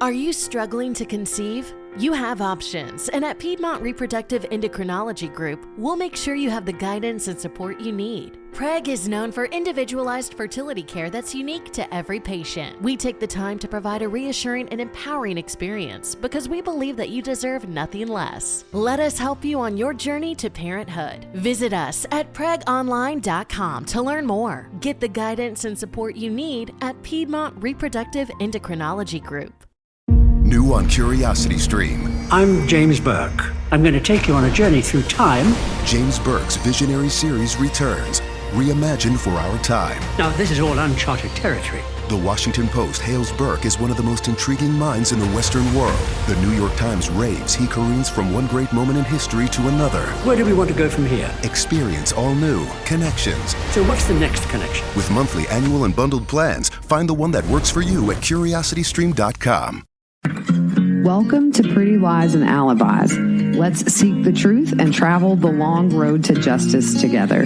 Are you struggling to conceive? You have options, and at Piedmont Reproductive Endocrinology Group, we'll make sure you have the guidance and support you need. PREG is known for individualized fertility care that's unique to every patient. We take the time to provide a reassuring and empowering experience because we believe that you deserve nothing less. Let us help you on your journey to parenthood. Visit us at pregonline.com to learn more. Get the guidance and support you need at Piedmont Reproductive Endocrinology Group. New on Curiosity Stream. I'm James Burke. I'm going to take you on a journey through time. James Burke's visionary series returns, reimagined for our time. Now, this is all uncharted territory. The Washington Post hails Burke as one of the most intriguing minds in the Western world. The New York Times raves he careens from one great moment in history to another. Where do we want to go from here? Experience all new connections. So what's the next connection? With monthly, annual, and bundled plans, find the one that works for you at curiositystream.com. Welcome to Pretty Lies and Alibis. Let's seek the truth and travel the long road to justice together.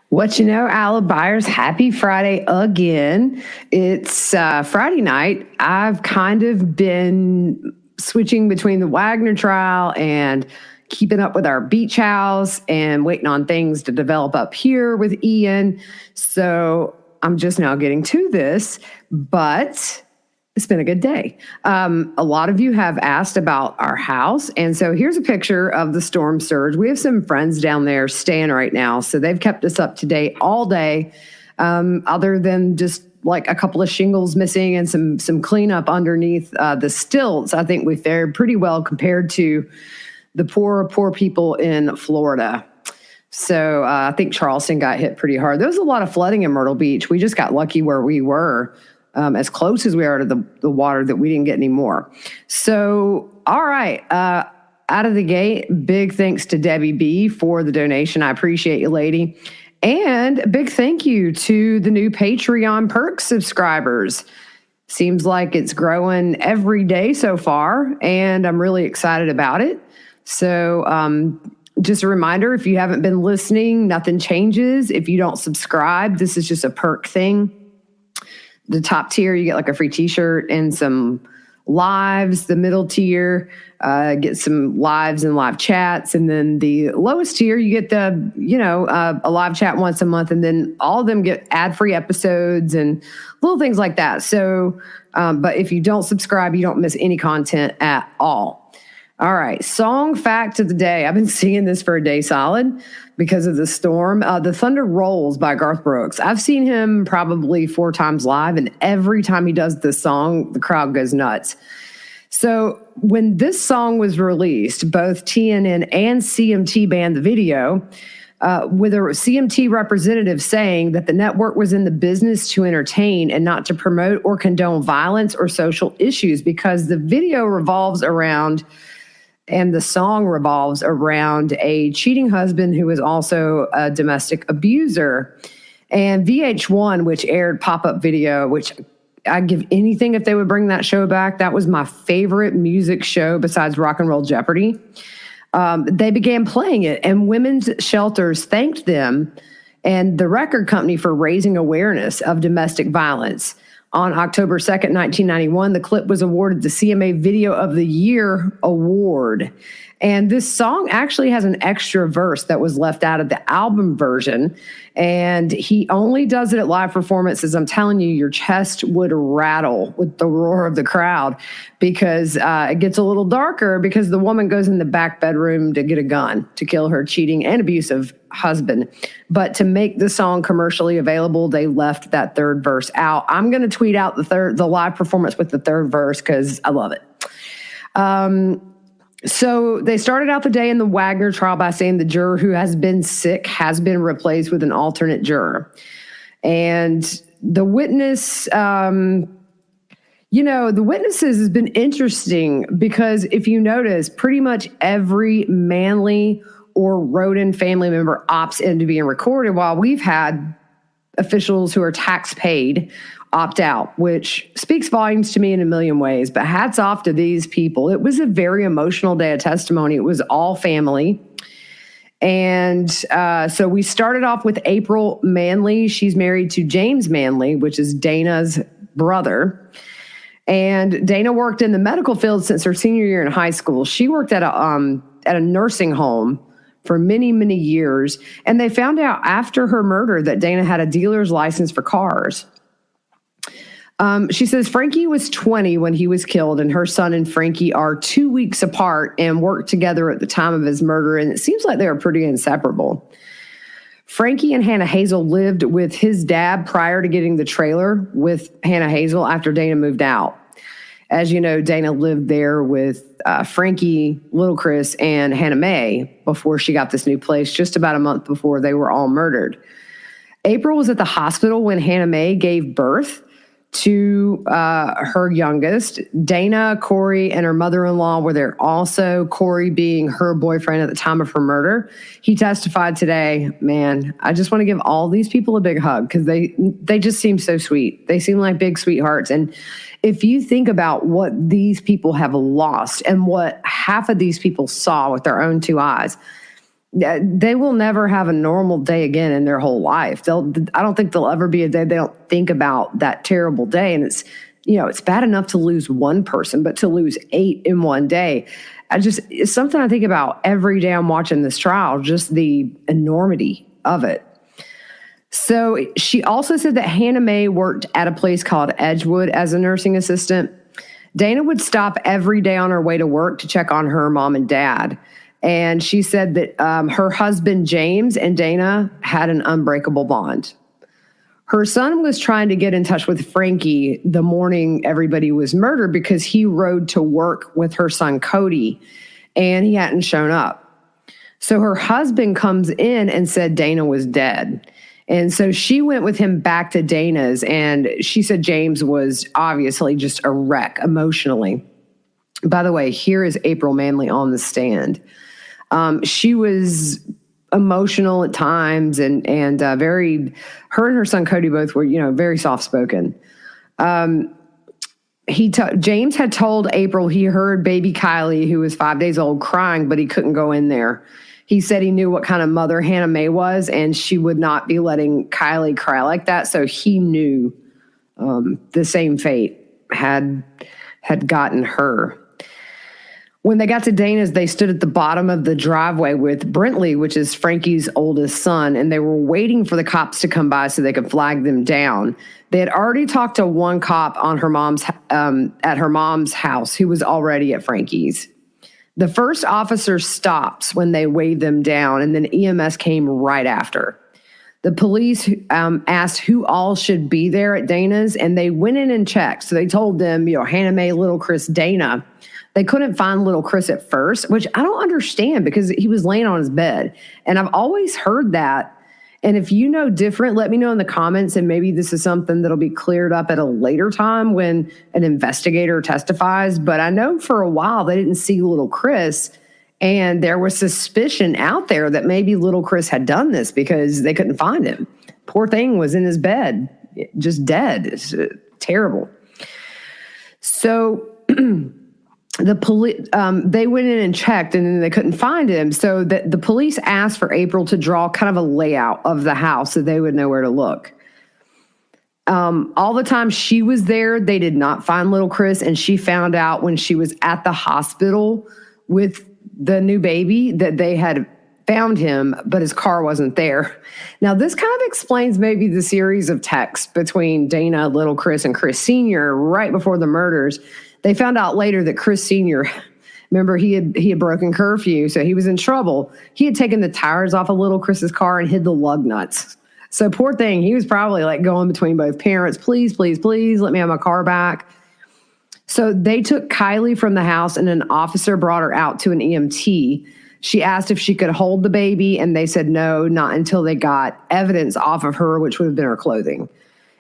What you know, Alibis, happy Friday again. It's Friday night. I've kind of been switching between the Wagner trial and keeping up with our beach house and waiting on things to develop up here with Ian. So I'm just now getting to this, but it's been a good day. A lot of you have asked about our house, and so here's a picture of the storm surge. We have some friends down there staying right now, so they've kept us up to date all day, other than just like a couple of shingles missing and some cleanup underneath the stilts. I think we fared pretty well compared to the poor people in Florida. So I think Charleston got hit pretty hard. There was a lot of flooding in Myrtle Beach. We just got lucky where we were, as close as we are to the water, that we didn't get any more. So, all right, out of the gate, big thanks to Debbie B for the donation. I appreciate you, lady. And a big thank you to the new Patreon Perks subscribers. Seems like it's growing every day so far, and I'm really excited about it. So, just a reminder, if you haven't been listening, nothing changes. If you don't subscribe, this is just a perk thing. The top tier, you get like a free t-shirt and some lives. The middle tier, get some lives and live chats. And then the lowest tier, you get a live chat once a month. And then all of them get ad-free episodes and little things like that. So, but if you don't subscribe, you don't miss any content at all. All right, song fact of the day. I've been singing this for a day solid because of the storm. The Thunder Rolls by Garth Brooks. I've seen him probably 4 times live, and every time he does this song, the crowd goes nuts. So when this song was released, both TNN and CMT banned the video, with a CMT representative saying that the network was in the business to entertain and not to promote or condone violence or social issues, because the video revolves around, and the song revolves around, a cheating husband who is also a domestic abuser. And VH1, which aired Pop-Up Video, which I'd give anything if they would bring that show back. That was my favorite music show besides Rock and Roll Jeopardy. They began playing it, and women's shelters thanked them and the record company for raising awareness of domestic violence. On October 2nd, 1991, the clip was awarded the CMA Video of the Year award. And this song actually has an extra verse that was left out of the album version. And he only does it at live performances. I'm telling you, your chest would rattle with the roar of the crowd, because it gets a little darker because the woman goes in the back bedroom to get a gun to kill her cheating and abusive husband. But to make the song commercially available, they left that third verse out. I'm going to tweet out the live performance with the third verse because I love it. So they started out the day in the Wagner trial by saying the juror who has been sick has been replaced with an alternate juror. And the witness, the witnesses has been interesting because if you notice, pretty much every Manley or Rhoden family member opts into being recorded, while we've had officials who are tax paid opt out, which speaks volumes to me in a million ways. But hats off to these people. It was a very emotional day of testimony. It was all family. And so we started off with April Manley. She's married to James Manley, which is Dana's brother. And Dana worked in the medical field since her senior year in high school. She worked at a nursing home for many, many years. And they found out after her murder that Dana had a dealer's license for cars. She says Frankie was 20 when he was killed, and her son and Frankie are 2 weeks apart and worked together at the time of his murder, and it seems like they were pretty inseparable. Frankie and Hannah Hazel lived with his dad prior to getting the trailer with Hannah Hazel after Dana moved out. As you know, Dana lived there with Frankie, Little Chris, and Hannah Mae before she got this new place, just about a month before they were all murdered. April was at the hospital when Hannah Mae gave birth to her youngest. Dana, Corey, and her mother-in-law were there also, Corey being her boyfriend at the time of her murder. He testified today. Man, I just want to give all these people a big hug because they just seem so sweet. They seem like big sweethearts. And if you think about what these people have lost and what half of these people saw with their own two eyes, they will never have a normal day again in their whole life. I don't think there'll ever be a day they don't think about that terrible day. And it's bad enough to lose one person, but to lose 8 in one day, it's something I think about every day I'm watching this trial, just the enormity of it. So she also said that Hannah Mae worked at a place called Edgewood as a nursing assistant. Dana would stop every day on her way to work to check on her mom and dad. And she said that her husband, James, and Dana had an unbreakable bond. Her son was trying to get in touch with Frankie the morning everybody was murdered because he rode to work with her son, Cody, and he hadn't shown up. So her husband comes in and said Dana was dead. And so she went with him back to Dana's, and she said James was obviously just a wreck emotionally. By the way, here is April Manley on the stand. She was emotional at times and very, her and her son Cody both were, very soft-spoken. James had told April he heard baby Kylie, who was 5 days old, crying, but he couldn't go in there. He said he knew what kind of mother Hannah Mae was, and she would not be letting Kylie cry like that. So he knew the same fate had gotten her. When they got to Dana's, they stood at the bottom of the driveway with Brentley, which is Frankie's oldest son, and they were waiting for the cops to come by so they could flag them down. They had already talked to one cop on at her mom's house who was already at Frankie's. The first officer stops when they waved them down, and then EMS came right after. The police asked who all should be there at Dana's, and they went in and checked. So they told them, Hannah Mae, Little Chris, Dana. They couldn't find Little Chris at first, which I don't understand because he was laying on his bed. And I've always heard that. And if you know different, let me know in the comments, and maybe this is something that'll be cleared up at a later time when an investigator testifies. But I know for a while they didn't see Little Chris, and there was suspicion out there that maybe Little Chris had done this because they couldn't find him. Poor thing was in his bed, just dead. It's terrible. So the police, they went in and checked, and then they couldn't find him. So the police asked for April to draw kind of a layout of the house so they would know where to look. All the time she was there, they did not find Little Chris, and she found out when she was at the hospital with the new baby that they had found him, but his car wasn't there. Now, this kind of explains maybe the series of texts between Dana, Little Chris, and Chris Sr. right before the murders. They found out later that Chris Sr., remember, he had broken curfew, so he was in trouble. He had taken the tires off of Little Chris's car and hid the lug nuts. So poor thing, he was probably like going between both parents. Please, please, please, let me have my car back. So they took Kylie from the house, and an officer brought her out to an EMT. She asked if she could hold the baby, and they said no, not until they got evidence off of her, which would have been her clothing.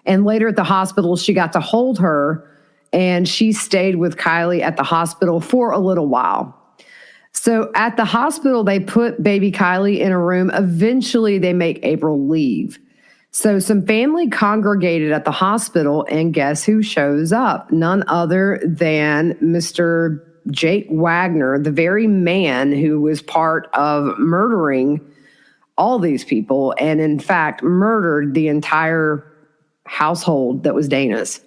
And later at the hospital, she got to hold her, and she stayed with Kylie at the hospital for a little while. So at the hospital, they put baby Kylie in a room. Eventually, they make April leave. So some family congregated at the hospital, and guess who shows up? None other than Mr. Jake Wagner, the very man who was part of murdering all these people and, in fact, murdered the entire household that was Dana's.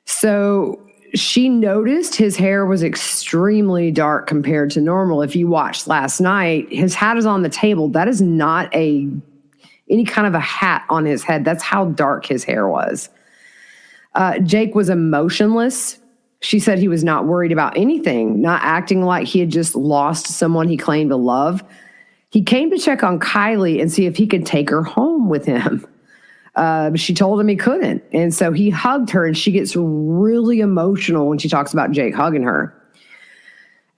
So she noticed his hair was extremely dark compared to normal. If you watched last night, his hat is on the table. That is not any kind of a hat on his head. That's how dark his hair was. Jake was emotionless. She said he was not worried about anything, not acting like he had just lost someone he claimed to love. He came to check on Kylie and see if he could take her home with him. She told him he couldn't. And so he hugged her, and she gets really emotional when she talks about Jake hugging her.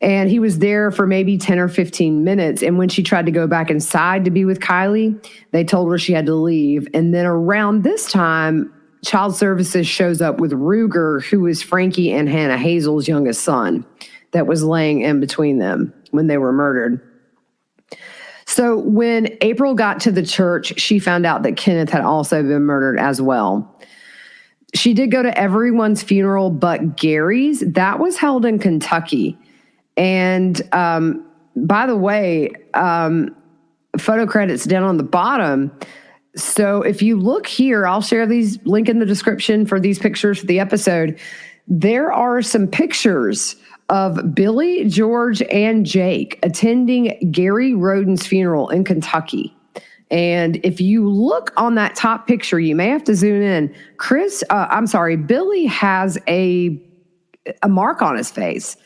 And he was there for maybe 10 or 15 minutes. And when she tried to go back inside to be with Kylie, they told her she had to leave. And then around this time, Child Services shows up with Ruger, who is Frankie and Hannah Hazel's youngest son, that was laying in between them when they were murdered. So when April got to the church, she found out that Kenneth had also been murdered as well. She did go to everyone's funeral but Gary's. That was held in Kentucky. And by the way, photo credits down on the bottom. So if you look here, I'll share these, link in the description for these pictures for the episode. There are some pictures of Billy, George, and Jake attending Gary Rhoden's funeral in Kentucky. And if you look on that top picture, you may have to zoom in. Billy has a mark on his face.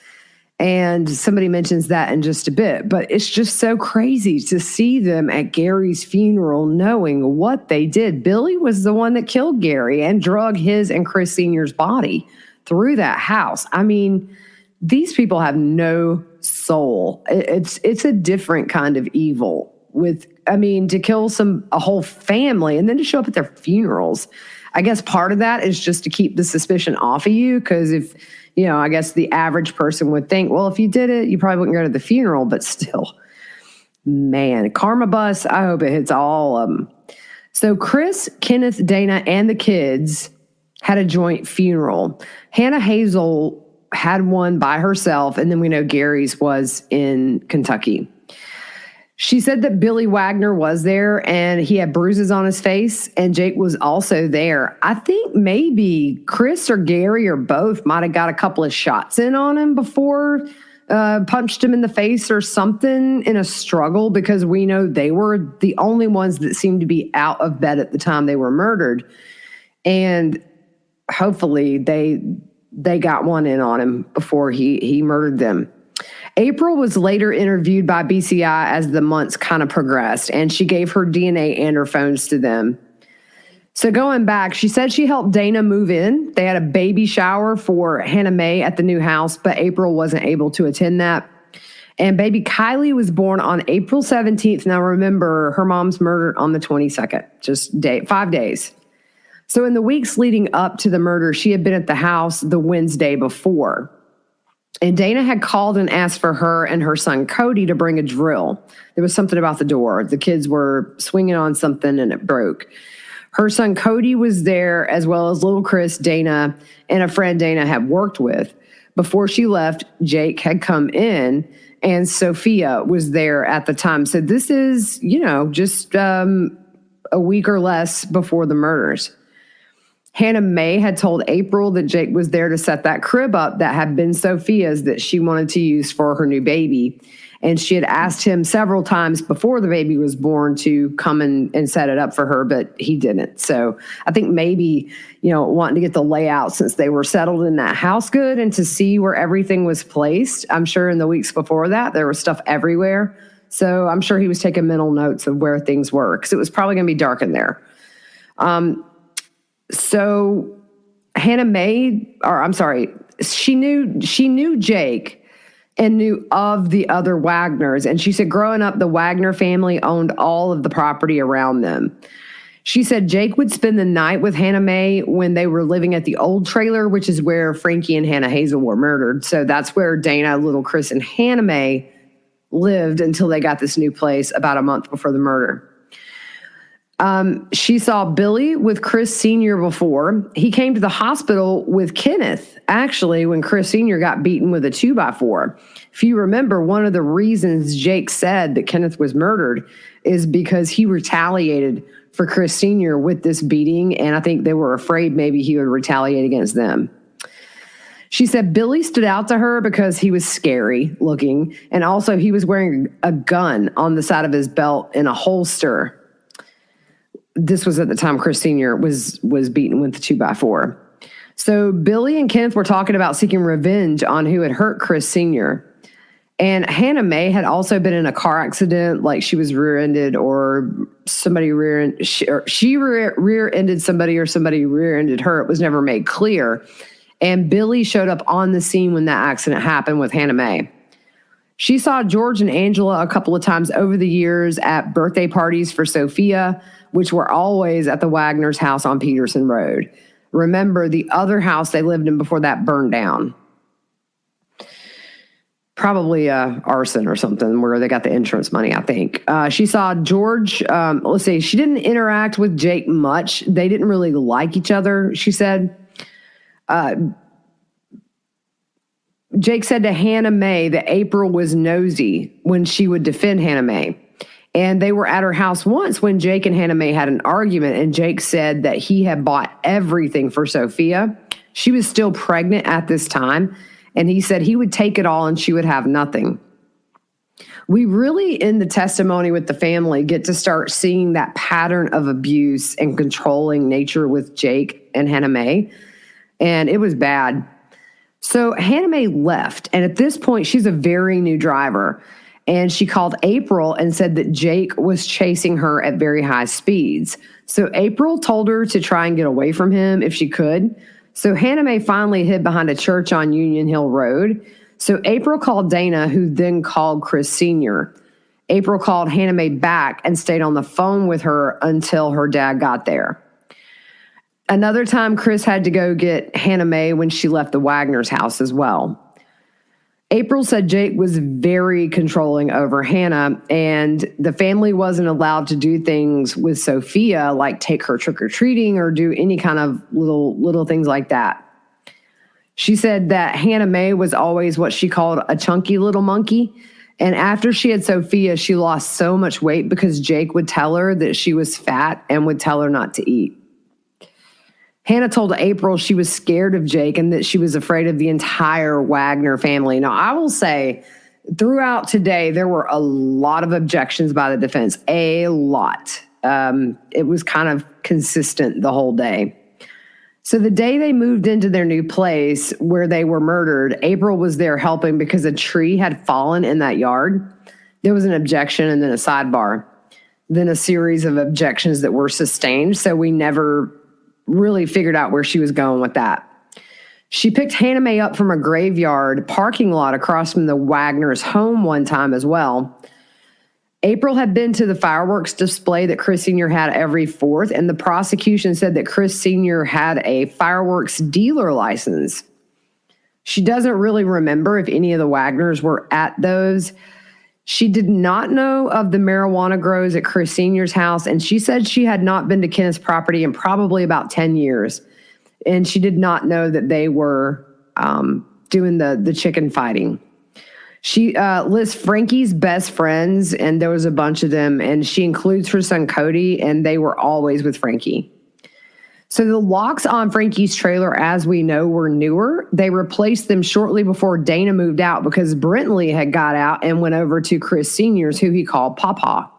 And somebody mentions that in just a bit. But it's just so crazy to see them at Gary's funeral knowing what they did. Billy was the one that killed Gary and drug his and Chris Sr.'s body through that house. I mean, these people have no soul. It's a different kind of evil to kill a whole family and then to show up at their funerals. I guess part of that is just to keep the suspicion off of you, because if, I guess the average person would think, well, if you did it, you probably wouldn't go to the funeral, but still, man, karma bus, I hope it hits all of them. So Chris, Kenneth, Dana, and the kids had a joint funeral. Hannah Hazel had one by herself, and then we know Gary's was in Kentucky. She said that Billy Wagner was there, and he had bruises on his face, and Jake was also there. I think maybe Chris or Gary or both might have got a couple of shots in on him before, punched him in the face or something in a struggle, because we know they were the only ones that seemed to be out of bed at the time they were murdered. And hopefully they got one in on him before he murdered them. April was later interviewed by BCI as the months kind of progressed, and she gave her DNA and her phones to them. So going back, she said she helped Dana move in. They had a baby shower for Hannah Mae at the new house, but April wasn't able to attend that. And baby Kylie was born on April 17th. Now remember, her mom's murdered on the 22nd, just 5 days. So in the weeks leading up to the murder, she had been at the house the Wednesday before. And Dana had called and asked for her and her son Cody to bring a drill. There was something about the door. The kids were swinging on something and it broke. Her son Cody was there, as well as little Chris, Dana, and a friend Dana had worked with. Before she left, Jake had come in, and Sophia was there at the time. So this is, just a week or less before the murders. Hannah Mae had told April that Jake was there to set that crib up that had been Sophia's that she wanted to use for her new baby. And she had asked him several times before the baby was born to come and set it up for her, but he didn't. So I think maybe, wanting to get the layout since they were settled in that house good and to see where everything was placed. I'm sure in the weeks before that, there was stuff everywhere. So I'm sure he was taking mental notes of where things were, because it was probably going to be dark in there. So Hannah Mae, she knew Jake and knew of the other Wagners. And she said growing up, the Wagner family owned all of the property around them. She said Jake would spend the night with Hannah Mae when they were living at the old trailer, which is where Frankie and Hannah Hazel were murdered. So that's where Dana, little Chris, and Hannah Mae lived until they got this new place about a month before the murder. She saw Billy with Chris Sr. before. He came to the hospital with Kenneth, actually, when Chris Sr. got beaten with a 2x4. If you remember, one of the reasons Jake said that Kenneth was murdered is because he retaliated for Chris Sr. with this beating, and I think they were afraid maybe he would retaliate against them. She said Billy stood out to her because he was scary looking, and also he was wearing a gun on the side of his belt in a holster. This was at the time Chris Sr. was beaten with the 2x4. So Billy and Kenneth were talking about seeking revenge on who had hurt Chris Sr. And Hannah Mae had also been in a car accident, like she was rear-ended or somebody she rear-ended somebody or somebody rear-ended her. It was never made clear. And Billy showed up on the scene when that accident happened with Hannah Mae. She saw George and Angela a couple of times over the years at birthday parties for Sophia, which were always at the Wagner's house on Peterson Road. Remember, the other house they lived in before that burned down. Probably arson or something where they got the insurance money, I think. She saw George, she didn't interact with Jake much. They didn't really like each other, she said. Jake said to Hannah Mae that April was nosy when she would defend Hannah Mae. And they were at her house once when Jake and Hannah Mae had an argument, and Jake said that he had bought everything for Sophia. She was still pregnant at this time, and he said he would take it all and she would have nothing. We really, in the testimony with the family, get to start seeing that pattern of abuse and controlling nature with Jake and Hannah Mae, and it was bad. So Hannah Mae left, and at this point, she's a very new driver. And she called April and said that Jake was chasing her at very high speeds. So April told her to try and get away from him if she could. So Hannah Mae finally hid behind a church on Union Hill Road. So April called Dana, who then called Chris Sr. April called Hannah Mae back and stayed on the phone with her until her dad got there. Another time, Chris had to go get Hannah Mae when she left the Wagner's house as well. April said Jake was very controlling over Hannah, and the family wasn't allowed to do things with Sophia, like take her trick-or-treating or do any kind of little things like that. She said that Hannah Mae was always what she called a chunky little monkey, and after she had Sophia, she lost so much weight because Jake would tell her that she was fat and would tell her not to eat. Hannah told April she was scared of Jake and that she was afraid of the entire Wagner family. Now, I will say, throughout today, there were a lot of objections by the defense. A lot. It was kind of consistent the whole day. So the day they moved into their new place where they were murdered, April was there helping because a tree had fallen in that yard. There was an objection and then a sidebar. Then a series of objections that were sustained, so we never really figured out where she was going with that. She picked Hannah Mae up from a graveyard parking lot across from the Wagner's home one time as well. April had been to the fireworks display that Chris Sr. had every 4th, and the prosecution said that Chris Sr. had a fireworks dealer license. She doesn't really remember if any of the Wagners were at those. She did not know of the marijuana grows at Chris Sr.'s house, and she said she had not been to Kenneth's property in probably about 10 years. And she did not know that they were doing the chicken fighting. She lists Frankie's best friends, and there was a bunch of them, and she includes her son Cody, and they were always with Frankie. So the locks on Frankie's trailer, as we know, were newer. They replaced them shortly before Dana moved out because Brentley had got out and went over to Chris Sr.'s, who he called Papa.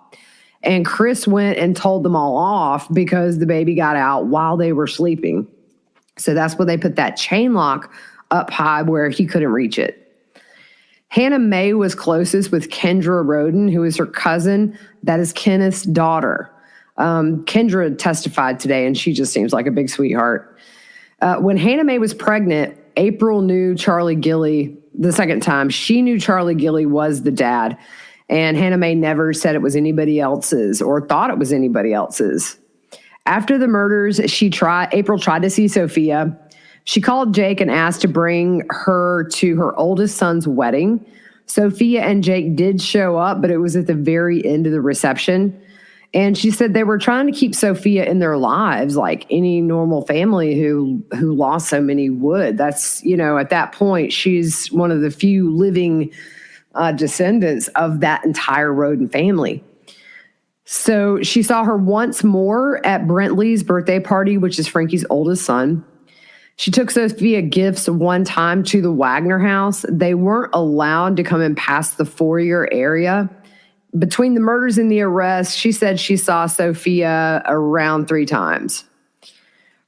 And Chris went and told them all off because the baby got out while they were sleeping. So that's where they put that chain lock up high where he couldn't reach it. Hannah Mae was closest with Kendra Rhoden, who is her cousin. That is Kenneth's daughter. Kendra testified today, and she just seems like a big sweetheart. When Hannah Mae was pregnant, April knew Charlie Gilly the second time. She knew Charlie Gilly was the dad, and Hannah Mae never said it was anybody else's or thought it was anybody else's. After the murders, April tried to see Sophia. She called Jake and asked to bring her to her oldest son's wedding. Sophia and Jake did show up, but it was at the very end of the reception. And she said they were trying to keep Sophia in their lives like any normal family who lost so many would. That's, at that point, she's one of the few living descendants of that entire Rhoden family. So she saw her once more at Brentley's birthday party, which is Frankie's oldest son. She took Sophia gifts one time to the Wagner house. They weren't allowed to come in past the foyer area. Between the murders and the arrest, she said she saw Sophia around 3 times.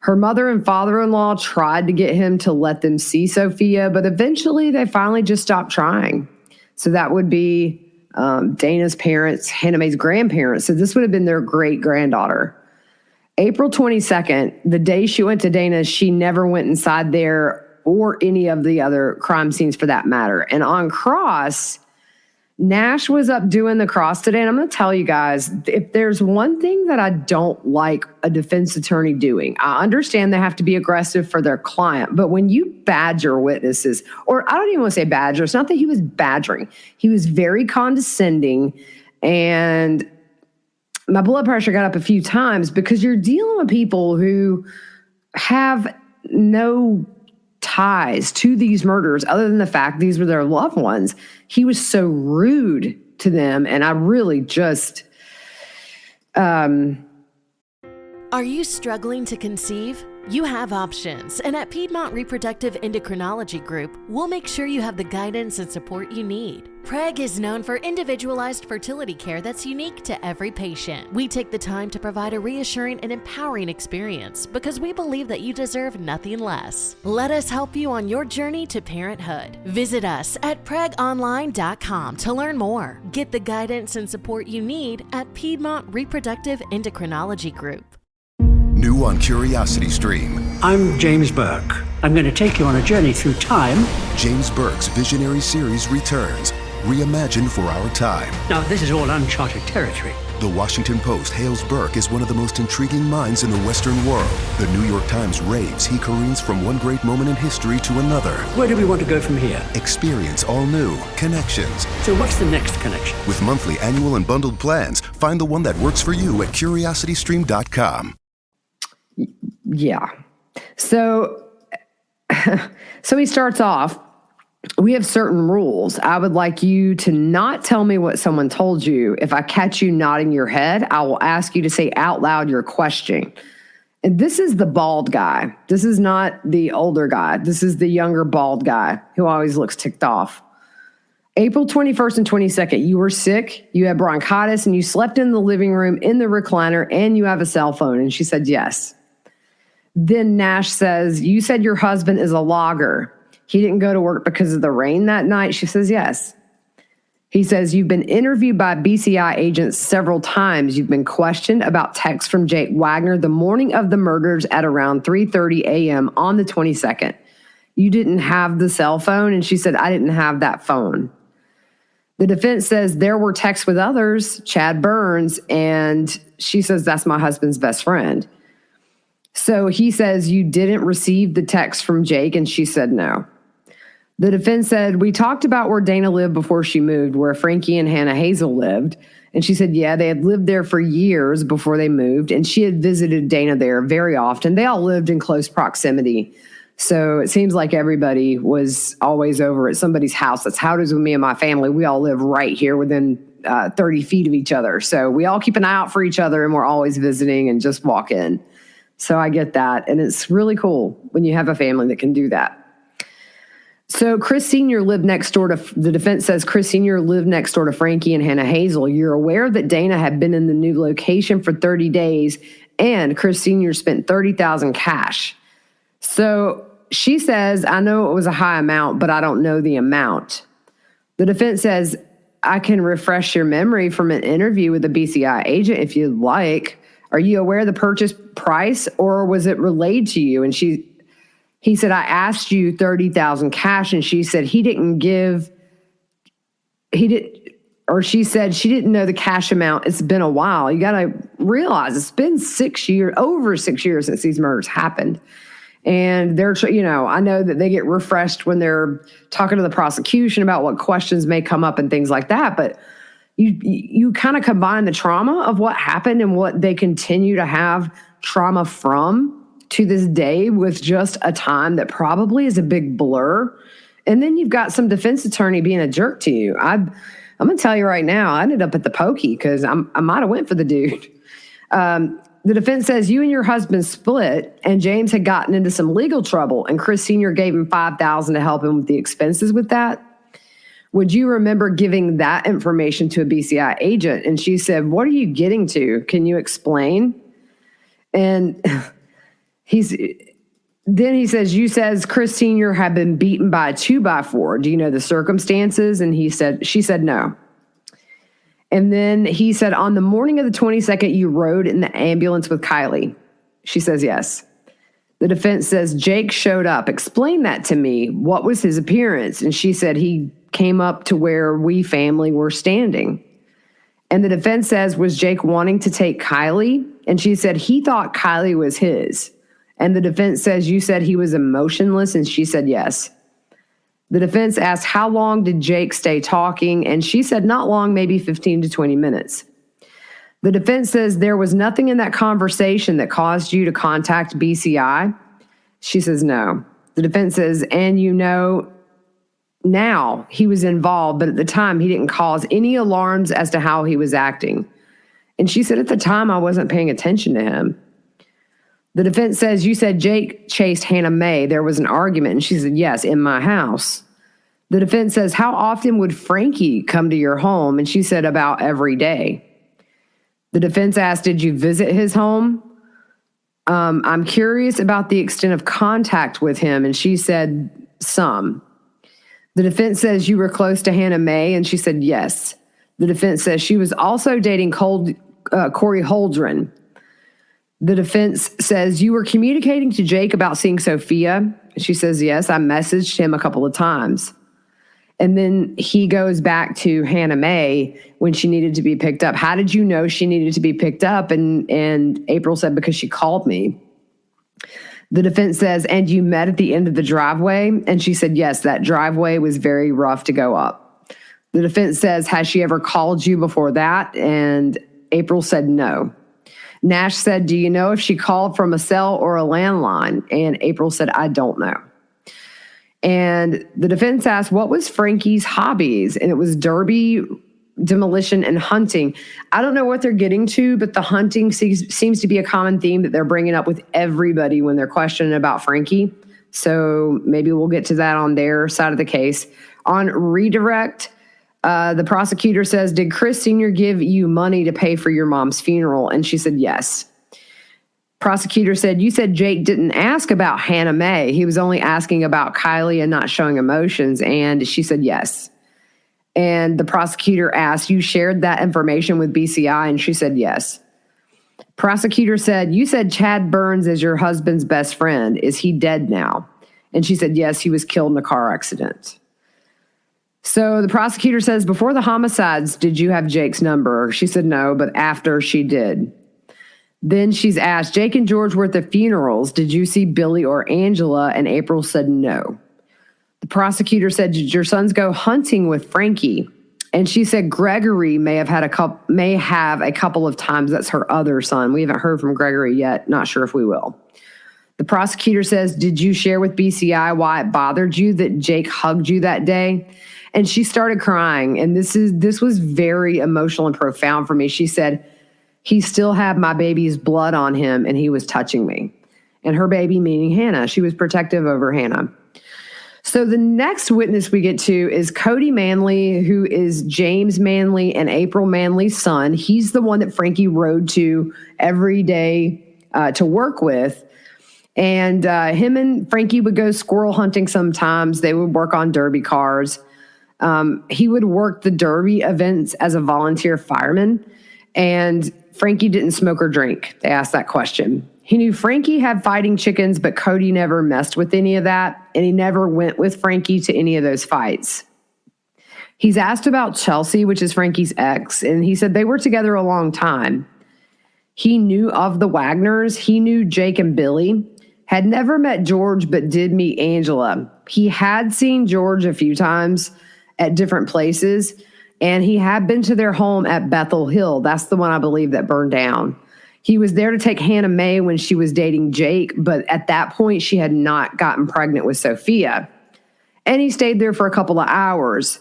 Her mother and father-in-law tried to get him to let them see Sophia, but eventually they finally just stopped trying. So that would be Dana's parents, Hannah Mae's grandparents. So this would have been their great-granddaughter. April 22nd, the day she went to Dana's, she never went inside there or any of the other crime scenes for that matter. And on cross, Nash was up doing the cross today. And I'm going to tell you guys, if there's one thing that I don't like a defense attorney doing, I understand they have to be aggressive for their client. But when you badger witnesses, or I don't even want to say badger, it's not that he was badgering. He was very condescending, and my blood pressure got up a few times because you're dealing with people who have no ties to these murders other than the fact these were their loved ones. He was so rude to them, and I really just Are you struggling to conceive? You have options, and at Piedmont Reproductive Endocrinology Group, we'll make sure you have the guidance and support you need. PREG is known for individualized fertility care that's unique to every patient. We take the time to provide a reassuring and empowering experience because we believe that you deserve nothing less. Let us help you on your journey to parenthood. Visit us at pregonline.com to learn more. Get the guidance and support you need at Piedmont Reproductive Endocrinology Group. New on Curiosity Stream. I'm James Burke. I'm going to take you on a journey through time. James Burke's visionary series returns, reimagined for our time. Now, this is all uncharted territory. The Washington Post hails Burke as one of the most intriguing minds in the Western world. The New York Times raves he careens from one great moment in history to another. Where do we want to go from here? Experience all new connections. So what's the next connection? With monthly, annual, and bundled plans, find the one that works for you at curiositystream.com. Yeah. So he starts off, we have certain rules. I would like you to not tell me what someone told you. If I catch you nodding your head, I will ask you to say out loud your question. And this is the bald guy. This is not the older guy. This is the younger bald guy who always looks ticked off. April 21st and 22nd, you were sick, you had bronchitis, and you slept in the living room in the recliner, and you have a cell phone. And she said yes. Then Nash says, you said your husband is a logger. He didn't go to work because of the rain that night. She says yes. He says, you've been interviewed by BCI agents several times. You've been questioned about texts from Jake Wagner the morning of the murders at around 3:30 a.m. on the 22nd. You didn't have the cell phone? And she said, I didn't have that phone. The defense says there were texts with others, Chad Burns, and she says, that's my husband's best friend. So he says, you didn't receive the text from Jake, and she said no. The defense said, we talked about where Dana lived before she moved, where Frankie and Hannah Hazel lived. And she said, yeah, they had lived there for years before they moved, and she had visited Dana there very often. They all lived in close proximity. So it seems like everybody was always over at somebody's house. That's how it is with me and my family. We all live right here within 30 feet of each other. So we all keep an eye out for each other, and we're always visiting and just walk in. So I get that. And it's really cool when you have a family that can do that. So Chris Sr. lived next door to, the defense says Chris Sr. lived next door to Frankie and Hannah Hazel. You're aware that Dana had been in the new location for 30 days and Chris Sr. spent $30,000 cash. So she says, I know it was a high amount, but I don't know the amount. The defense says, I can refresh your memory from an interview with a BCI agent if you'd like. Are you aware of the purchase price, or was it relayed to you? And he said, I asked you $30,000 cash, and she said she said she didn't know the cash amount. It's been a while. You got to realize it's been over 6 years since these murders happened. And they're, I know that they get refreshed when they're talking to the prosecution about what questions may come up and things like that. But you kind of combine the trauma of what happened and what they continue to have trauma from to this day with just a time that probably is a big blur. And then you've got some defense attorney being a jerk to you. I'm going to tell you right now, I ended up at the pokey because I might have went for the dude. The defense says you and your husband split and James had gotten into some legal trouble and Chris Sr. gave him $5,000 to help him with the expenses with that. Would you remember giving that information to a BCI agent? And she said, what are you getting to? Can you explain? And then he says, you says Chris Sr. had been beaten by a 2x4. Do you know the circumstances? And she said no. And then he said, on the morning of the 22nd, you rode in the ambulance with Kylie. She says yes. The defense says, Jake showed up. Explain that to me. What was his appearance? And she said, he came up to where we family were standing. And the defense says, was Jake wanting to take Kylie? And she said, he thought Kylie was his. And the defense says, you said he was emotionless? And she said, yes. The defense asked, how long did Jake stay talking? And she said, not long, maybe 15 to 20 minutes. The defense says, there was nothing in that conversation that caused you to contact BCI? She says, no. The defense says, and you know, now he was involved, but at the time he didn't cause any alarms as to how he was acting. And she said, at the time I wasn't paying attention to him. The defense says, you said Jake chased Hannah Mae. There was an argument. And she said, yes, in my house. The defense says, how often would Frankie come to your home? And she said, about every day. The defense asked, did you visit his home? I'm curious about the extent of contact with him. And she said, some. The defense says, you were close to Hannah Mae. And she said, yes. The defense says she was also dating Corey Holdren. The defense says, you were communicating to Jake about seeing Sophia? She says, yes, I messaged him a couple of times. And then he goes back to Hannah Mae when she needed to be picked up. How did you know she needed to be picked up? And April said, because she called me. The defense says, and you met at the end of the driveway? And she said, yes, that driveway was very rough to go up. The defense says, has she ever called you before that? And April said, no. Nash said, do you know if she called from a cell or a landline? And April said, I don't know. And the defense asked, what was Frankie's hobbies? And it was derby, demolition, and hunting. I don't know what they're getting to, but the hunting seems to be a common theme that they're bringing up with everybody when they're questioning about Frankie. So maybe we'll get to that on their side of the case. On redirect, the prosecutor says, did Chris Sr. give you money to pay for your mom's funeral? And she said, yes. Prosecutor said, you said Jake didn't ask about Hannah Mae. He was only asking about Kylie and not showing emotions. And she said, yes. And the prosecutor asked, you shared that information with BCI? And she said, yes. Prosecutor said, you said Chad Burns is your husband's best friend. Is he dead now? And she said, yes, he was killed in a car accident. So the prosecutor says, before the homicides, did you have Jake's number? She said no, but after, she did. Then she's asked, Jake and George were at the funerals. Did you see Billy or Angela? And April said no. The prosecutor said, did your sons go hunting with Frankie? And she said Gregory may have a couple of times. That's her other son. We haven't heard from Gregory yet. Not sure if we will. The prosecutor says, did you share with BCI why it bothered you that Jake hugged you that day? And she started crying. And this was very emotional and profound for me. She said, he still had my baby's blood on him and he was touching me. And her baby, meaning Hannah, she was protective over Hannah. So the next witness we get to is Cody Manley, who is James Manley and April Manley's son. He's the one that Frankie rode to every day to work with. And him and Frankie would go squirrel hunting sometimes. They would work on derby cars. He would work the derby events as a volunteer fireman. And Frankie didn't smoke or drink. They asked that question. He knew Frankie had fighting chickens, but Cody never messed with any of that. And he never went with Frankie to any of those fights. He's asked about Chelsea, which is Frankie's ex. And he said they were together a long time. He knew of the Wagners. He knew Jake and Billy. Had never met George, but did meet Angela. He had seen George a few times at different places. and he had been to their home at Bethel Hill. That's the one I believe that burned down. He was there to take Hannah Mae when she was dating Jake, but at that point she had not gotten pregnant with Sophia. And he stayed there for a couple of hours.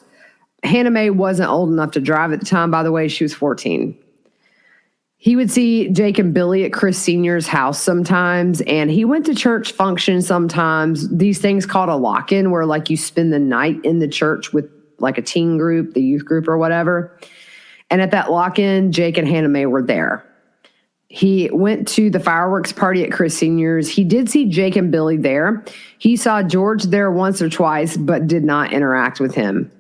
Hannah Mae wasn't old enough to drive at the time, by the way. She was 14. He would see Jake and Billy at Chris Sr.'s house sometimes, and he went to church functions sometimes. These things called a lock-in, where like you spend the night in the church with like a teen group, the youth group or whatever. And at that lock-in, Jake and Hannah Mae were there. He went to the fireworks party at Chris Sr.'s. He did see Jake and Billy there. He saw George there once or twice, but did not interact with him.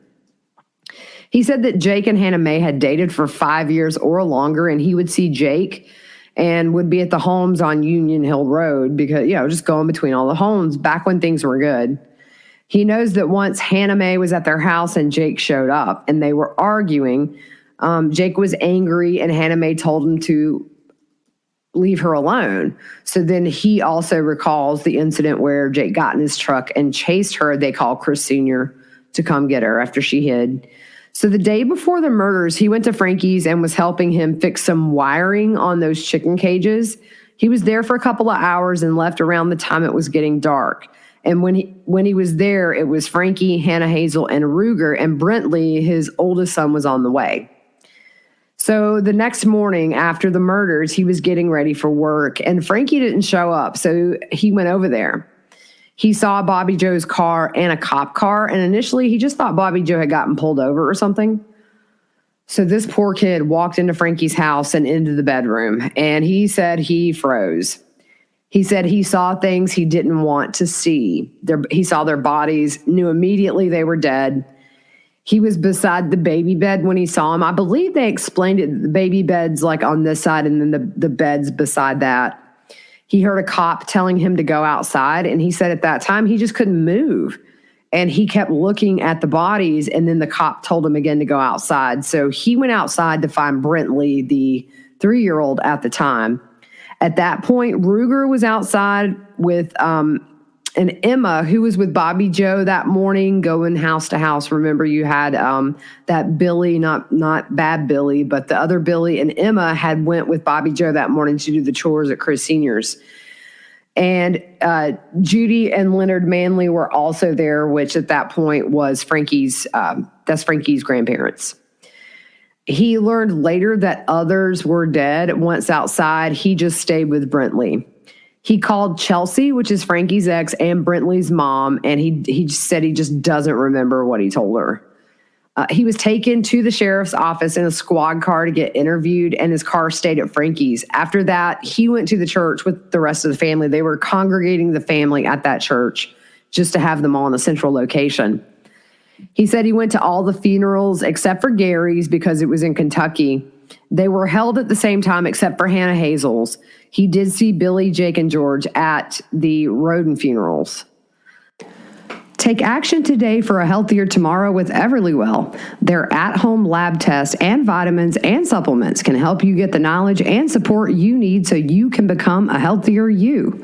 He said that Jake and Hannah Mae had dated for 5 years or longer, and he would see Jake and would be at the homes on Union Hill Road because, just going between all the homes back when things were good. He knows that once Hannah Mae was at their house and Jake showed up and they were arguing, Jake was angry and Hannah Mae told him to leave her alone. So then he also recalls the incident where Jake got in his truck and chased her. They called Chris Sr. to come get her after she hid. So the day before the murders, he went to Frankie's and was helping him fix some wiring on those chicken cages. He was there for a couple of hours and left around the time it was getting dark. And when he was there, it was Frankie, Hannah Hazel, and Ruger, and Brentley, his oldest son, was on the way. So the next morning after the murders, he was getting ready for work, and Frankie didn't show up, so he went over there. He saw Bobby Joe's car and a cop car, and initially he just thought Bobby Joe had gotten pulled over or something. So this poor kid walked into Frankie's house and into the bedroom, and he said he froze. He said he saw things he didn't want to see. He saw their bodies, knew immediately they were dead. He was beside the baby bed when he saw him. I believe they explained it. The baby bed's like on this side, and then the bed's beside that. He heard a cop telling him to go outside, and he said at that time he just couldn't move. And he kept looking at the bodies, and then the cop told him again to go outside. So he went outside to find Brentley, the 3-year-old at the time. At that point, Ruger was outside with and Emma, who was with Bobby Joe that morning, going house to house. Remember, you had that Billy, not bad Billy, but the other Billy, and Emma had went with Bobby Joe that morning to do the chores at Chris Sr.'s. And Judy and Leonard Manley were also there, which at that point was Frankie's grandparents. He learned later that others were dead. Once outside, he just stayed with Brentley. He called Chelsea, which is Frankie's ex, and Brentley's mom, and he said he just doesn't remember what he told her. He was taken to the sheriff's office in a squad car to get interviewed, and his car stayed at Frankie's. After that, he went to the church with the rest of the family. They were congregating the family at that church just to have them all in a central location. He said he went to all the funerals except for Gary's because it was in Kentucky. They were held at the same time except for Hannah Hazel's. He did see Billy, Jake, and George at the Rhoden funerals. Take action today for a healthier tomorrow with Everlywell. Their at-home lab tests and vitamins and supplements can help you get the knowledge and support you need so you can become a healthier you.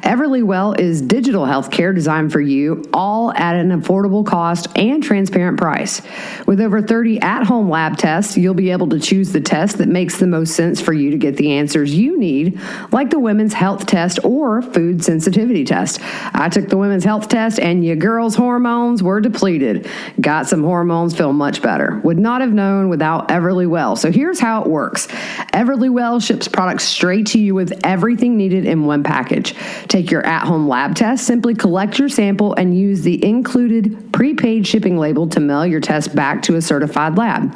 Everlywell is digital healthcare designed for you, all at an affordable cost and transparent price. With over 30 at-home lab tests, you'll be able to choose the test that makes the most sense for you to get the answers you need, like the women's health test or food sensitivity test. I took the women's health test, and your girl's hormones were depleted. Got some hormones, feel much better. Would not have known without Everlywell. So here's how it works. Everlywell ships products straight to you with everything needed in one package. Take your at-home lab test, simply collect your sample, and use the included prepaid shipping label to mail your test back to a certified lab.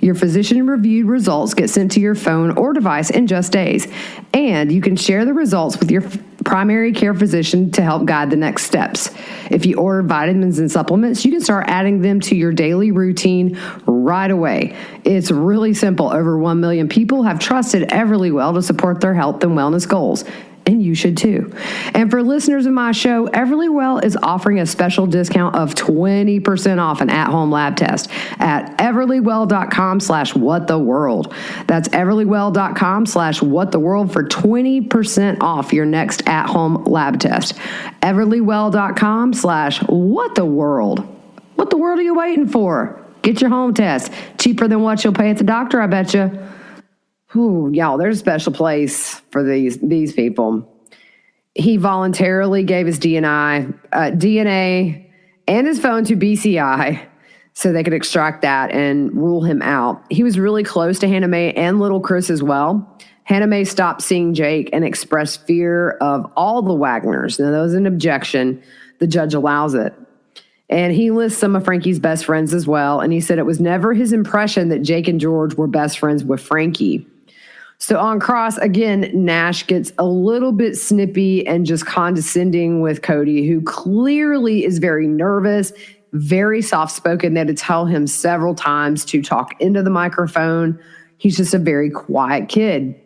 Your physician-reviewed results get sent to your phone or device in just days, and you can share the results with your primary care physician to help guide the next steps. If you order vitamins and supplements, you can start adding them to your daily routine right away. It's really simple. Over 1 million people have trusted Everlywell to support their health and wellness goals. And you should too. And for listeners of my show, Everlywell is offering a special discount of 20% off an at-home lab test at everlywell.com/whattheworld. That's everlywell.com/whattheworld for 20% off your next at-home lab test. everlywell.com/whattheworld. What the world are you waiting for? Get your home test. Cheaper than what you'll pay at the doctor, I bet you. Ooh, y'all, there's a special place for these people. He voluntarily gave his DNA and his phone to BCI so they could extract that and rule him out. He was really close to Hannah Mae and little Chris as well. Hannah Mae stopped seeing Jake and expressed fear of all the Wagners. Now, that was an objection. The judge allows it. And he lists some of Frankie's best friends as well. And he said it was never his impression that Jake and George were best friends with Frankie. So on cross, again, Nash gets a little bit snippy and just condescending with Cody, who clearly is very nervous, very soft-spoken. They had to tell him several times to talk into the microphone. He's just a very quiet kid.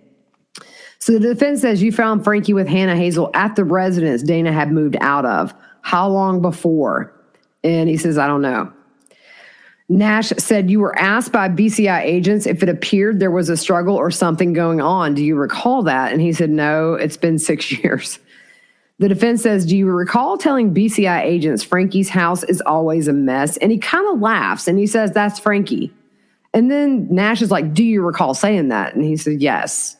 So the defense says you found Frankie with Hannah Hazel at the residence Dana had moved out of. How long before? And he says, I don't know. Nash said you were asked by BCI agents if it appeared there was a struggle or something going on. Do you recall that? And he said, no, it's been 6 years. The defense says, do you recall telling BCI agents Frankie's house is always a mess? And he kind of laughs and he says, that's Frankie. And then Nash is like, do you recall saying that? And he said, yes.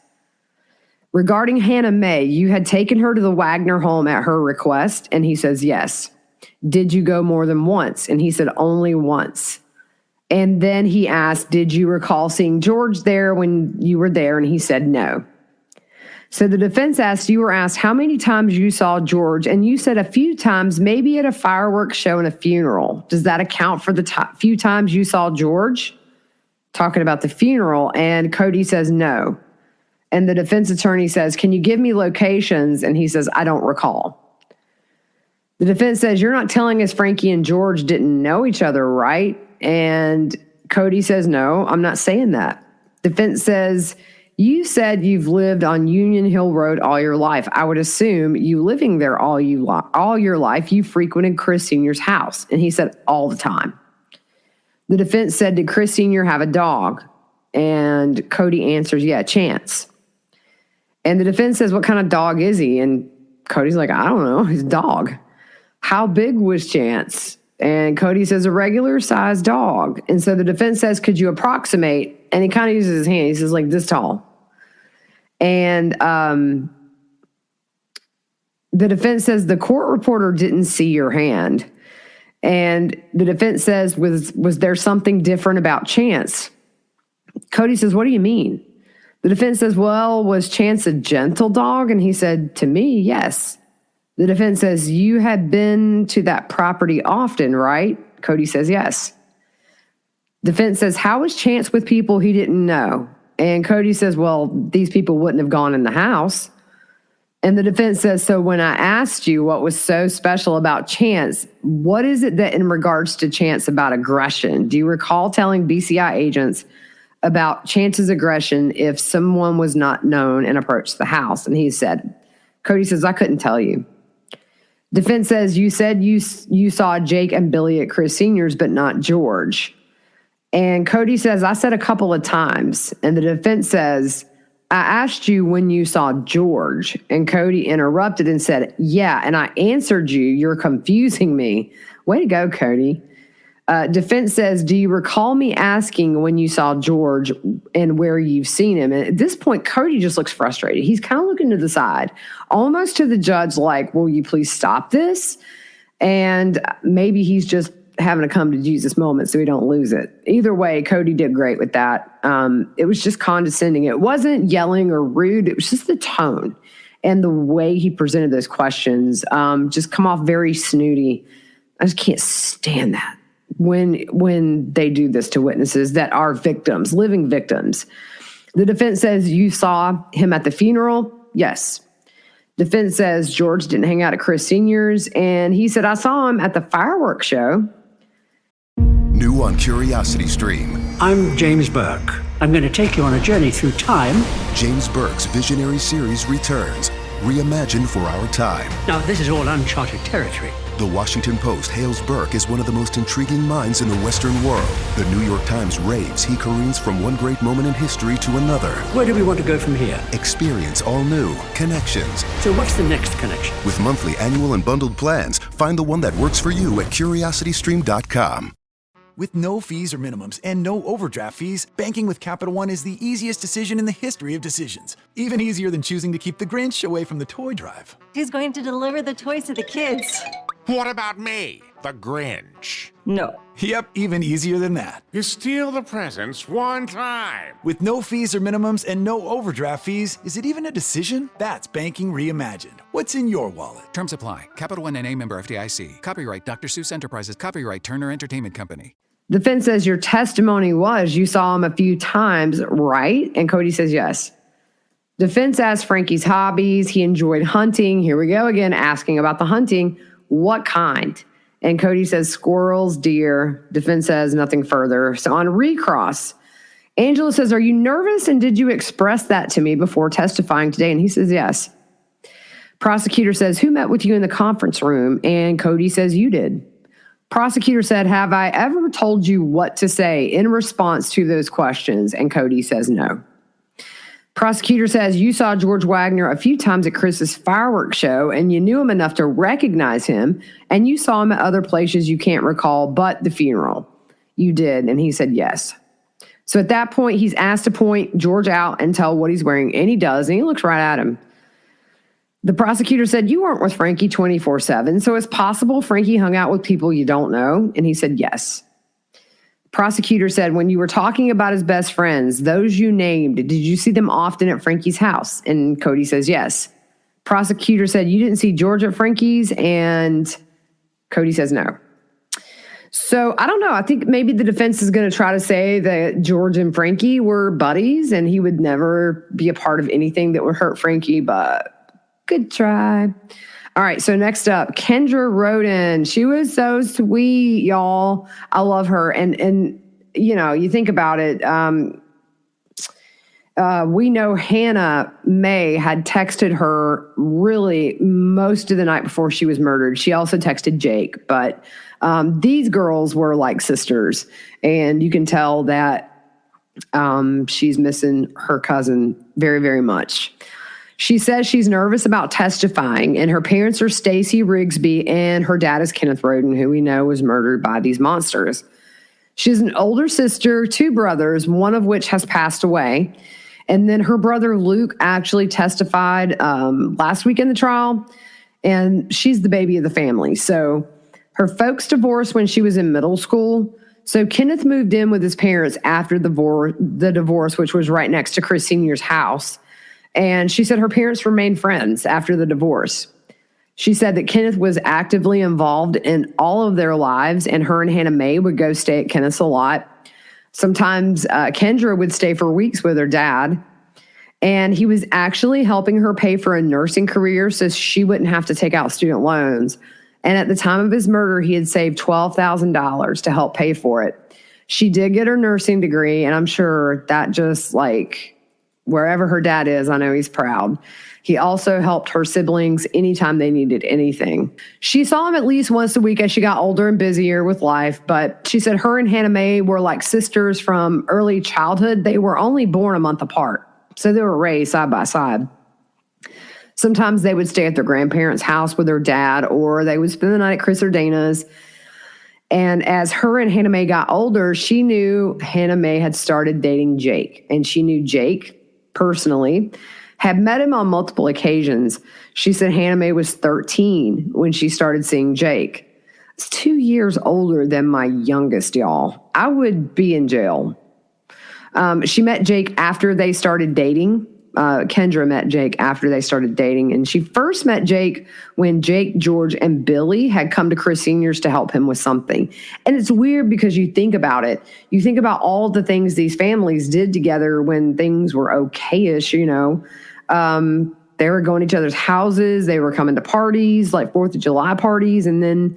Regarding Hannah Mae, you had taken her to the Wagner home at her request. And he says, yes. Did you go more than once? And he said, only once. And then he asked, did you recall seeing George there when you were there? And he said, no. So the defense asked, you were asked how many times you saw George, and you said a few times, maybe at a fireworks show and a funeral. Does that account for the few times you saw George? Talking about the funeral, and Cody says no. And the defense attorney says, can you give me locations? And he says, I don't recall. The defense says, you're not telling us Frankie and George didn't know each other, right? And Cody says, no, I'm not saying that. Defense says, you said you've lived on Union Hill Road all your life. I would assume you living there all your life, you frequented Chris Sr.'s house. And he said, all the time. The defense said, did Chris Sr. have a dog? And Cody answers, yeah, Chance. And the defense says, what kind of dog is he? And Cody's like, I don't know, his dog. How big was Chance? And Cody says, a regular sized dog. And so the defense says, could you approximate? And he kind of uses his hand. He says, like this tall. And the defense says, the court reporter didn't see your hand. And the defense says, was there something different about Chance? Cody says, what do you mean? The defense says, well, was Chance a gentle dog? And he said, to me, yes. The defense says, you had been to that property often, right? Cody says, yes. Defense says, how was Chance with people he didn't know? And Cody says, well, these people wouldn't have gone in the house. And the defense says, so when I asked you what was so special about Chance, what is it that in regards to Chance about aggression? Do you recall telling BCI agents about Chance's aggression if someone was not known and approached the house? And he said, Cody says, I couldn't tell you. Defense says, you said you saw Jake and Billy at Chris Sr.'s, but not George. And Cody says, I said a couple of times. And the defense says, I asked you when you saw George. And Cody interrupted and said, yeah, and I answered you. You're confusing me. Way to go, Cody. Defense says, do you recall me asking when you saw George and where you've seen him? And at this point, Cody just looks frustrated. He's kind of looking to the side, almost to the judge like, will you please stop this? And maybe he's just having a come to Jesus moment so we don't lose it. Either way, Cody did great with that. It was just condescending. It wasn't yelling or rude. It was just the tone and the way he presented those questions just come off very snooty. I just can't stand that when they do this to witnesses that are victims, living victims. The defense says, you saw him at the funeral? Yes. Defense says George didn't hang out at Chris Sr.'s, and he said, I saw him at the fireworks show. New on Curiosity Stream. I'm James Burke. I'm going to take you on a journey through time. James Burke's visionary series returns, reimagined for our time. Now, this is all uncharted territory. The Washington Post hails Burke as one of the most intriguing minds in the Western world. The New York Times raves he careens from one great moment in history to another. Where do we want to go from here? Experience all new connections. So what's the next connection? With monthly, annual, and bundled plans, find the one that works for you at CuriosityStream.com. With no fees or minimums and no overdraft fees, banking with Capital One is the easiest decision in the history of decisions. Even easier than choosing to keep the Grinch away from the toy drive. Who's going to deliver the toys to the kids? What about me, the Grinch? No. Yep, even easier than that. You steal the presents one time. With no fees or minimums and no overdraft fees, is it even a decision? That's banking reimagined. What's in your wallet? Terms apply. Capital One NA, member FDIC. Copyright Dr. Seuss Enterprises. Copyright Turner Entertainment Company. The defense says your testimony was you saw him a few times, right? And Cody says yes. Defense asks Frankie's hobbies. He enjoyed hunting. Here we go again, asking about the hunting. What kind? And Cody says squirrels, deer. Defense says nothing further. So on recross, Angela says, are you nervous? And did you express that to me before testifying today? And he says yes. Prosecutor says, who met with you in the conference room? And Cody says, you did. Prosecutor said, have I ever told you what to say in response to those questions? And Cody says no. Prosecutor says, you saw George Wagner a few times at Chris's fireworks show, and you knew him enough to recognize him, and you saw him at other places you can't recall but the funeral. You did, and he said yes. So at that point, he's asked to point George out and tell what he's wearing, and he does, and he looks right at him. The prosecutor said, you weren't with Frankie 24/7, so it's possible Frankie hung out with people you don't know, and he said yes. Prosecutor said, when you were talking about his best friends, those you named, did you see them often at Frankie's house? And Cody says yes. Prosecutor said, you didn't see George at Frankie's? And Cody says no. So I don't know. I think maybe the defense is going to try to say that George and Frankie were buddies and he would never be a part of anything that would hurt Frankie, but good try. All right, so next up, Kendra Rhoden. She was so sweet, y'all. I love her. And you know, you think about it, we know Hannah May had texted her really most of the night before she was murdered. She also texted Jake, but these girls were like sisters, and you can tell that she's missing her cousin very, very much. She says she's nervous about testifying, and her parents are Stacy Rigsby, and her dad is Kenneth Rhoden, who we know was murdered by these monsters. She has an older sister, two brothers, one of which has passed away. And then her brother Luke actually testified last week in the trial, and she's the baby of the family. So her folks divorced when she was in middle school. So Kenneth moved in with his parents after the divorce, which was right next to Chris Sr.'s house. And she said her parents remained friends after the divorce. She said that Kenneth was actively involved in all of their lives, and her and Hannah May would go stay at Kenneth's a lot. Sometimes Kendra would stay for weeks with her dad, and he was actually helping her pay for a nursing career so she wouldn't have to take out student loans. And at the time of his murder, he had saved $12,000 to help pay for it. She did get her nursing degree, and I'm sure that just like wherever her dad is, I know he's proud. He also helped her siblings anytime they needed anything. She saw him at least once a week as she got older and busier with life, but she said her and Hannah May were like sisters from early childhood. They were only born a month apart, so they were raised side by side. Sometimes they would stay at their grandparents' house with their dad, or they would spend the night at Chris or Dana's. And as her and Hannah May got older, she knew Hannah May had started dating Jake, and she knew Jake personally, had met him on multiple occasions. She said Hannah May was 13 when she started seeing Jake. It's 2 years older than my youngest, y'all. I would be in jail. She met Jake after they started dating. Kendra met Jake after they started dating, and she first met Jake when Jake, George, and Billy had come to Chris Sr.'s to help him with something. And it's weird because you think about it. You think about all the things these families did together when things were okay-ish, you know. They were going to each other's houses. They were coming to parties, like 4th of July parties, and then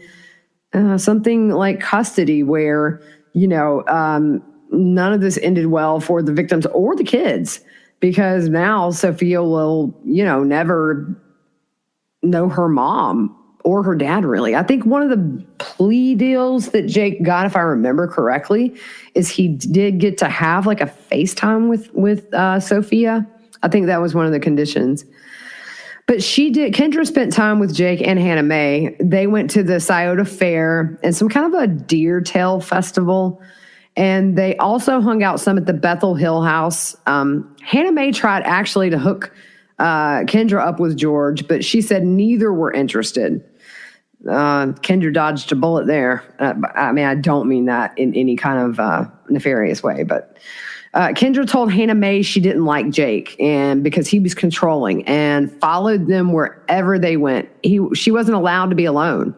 something like custody where, you know, none of this ended well for the victims or the kids. Because now Sophia will, you know, never know her mom or her dad, really. I think one of the plea deals that Jake got, if I remember correctly, is he did get to have like a FaceTime with Sophia. I think that was one of the conditions. But Kendra spent time with Jake and Hannah Mae. They went to the Scioto Fair and some kind of a deer tail festival. And they also hung out some at the Bethel Hill House. Hannah Mae tried actually to hook Kendra up with George, but she said neither were interested. Kendra dodged a bullet there. I mean, I don't mean that in any kind of nefarious way, but Kendra told Hannah Mae she didn't like Jake and because he was controlling and followed them wherever they went. She wasn't allowed to be alone.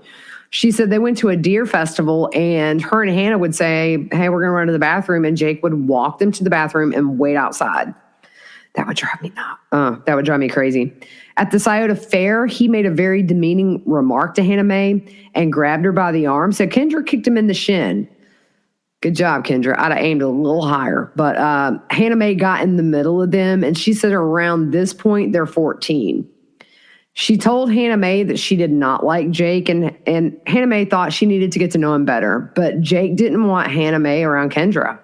She said they went to a deer festival and her and Hannah would say, hey, we're going to run to the bathroom. And Jake would walk them to the bathroom and wait outside. That would drive me nuts. That would drive me crazy. At the Scioto Fair, he made a very demeaning remark to Hannah Mae and grabbed her by the arm. So Kendra kicked him in the shin. Good job, Kendra. I'd have aimed a little higher. But Hannah Mae got in the middle of them, and she said around this point, they're 14. She told Hannah Mae that she did not like Jake, and Hannah Mae thought she needed to get to know him better. But Jake didn't want Hannah Mae around Kendra.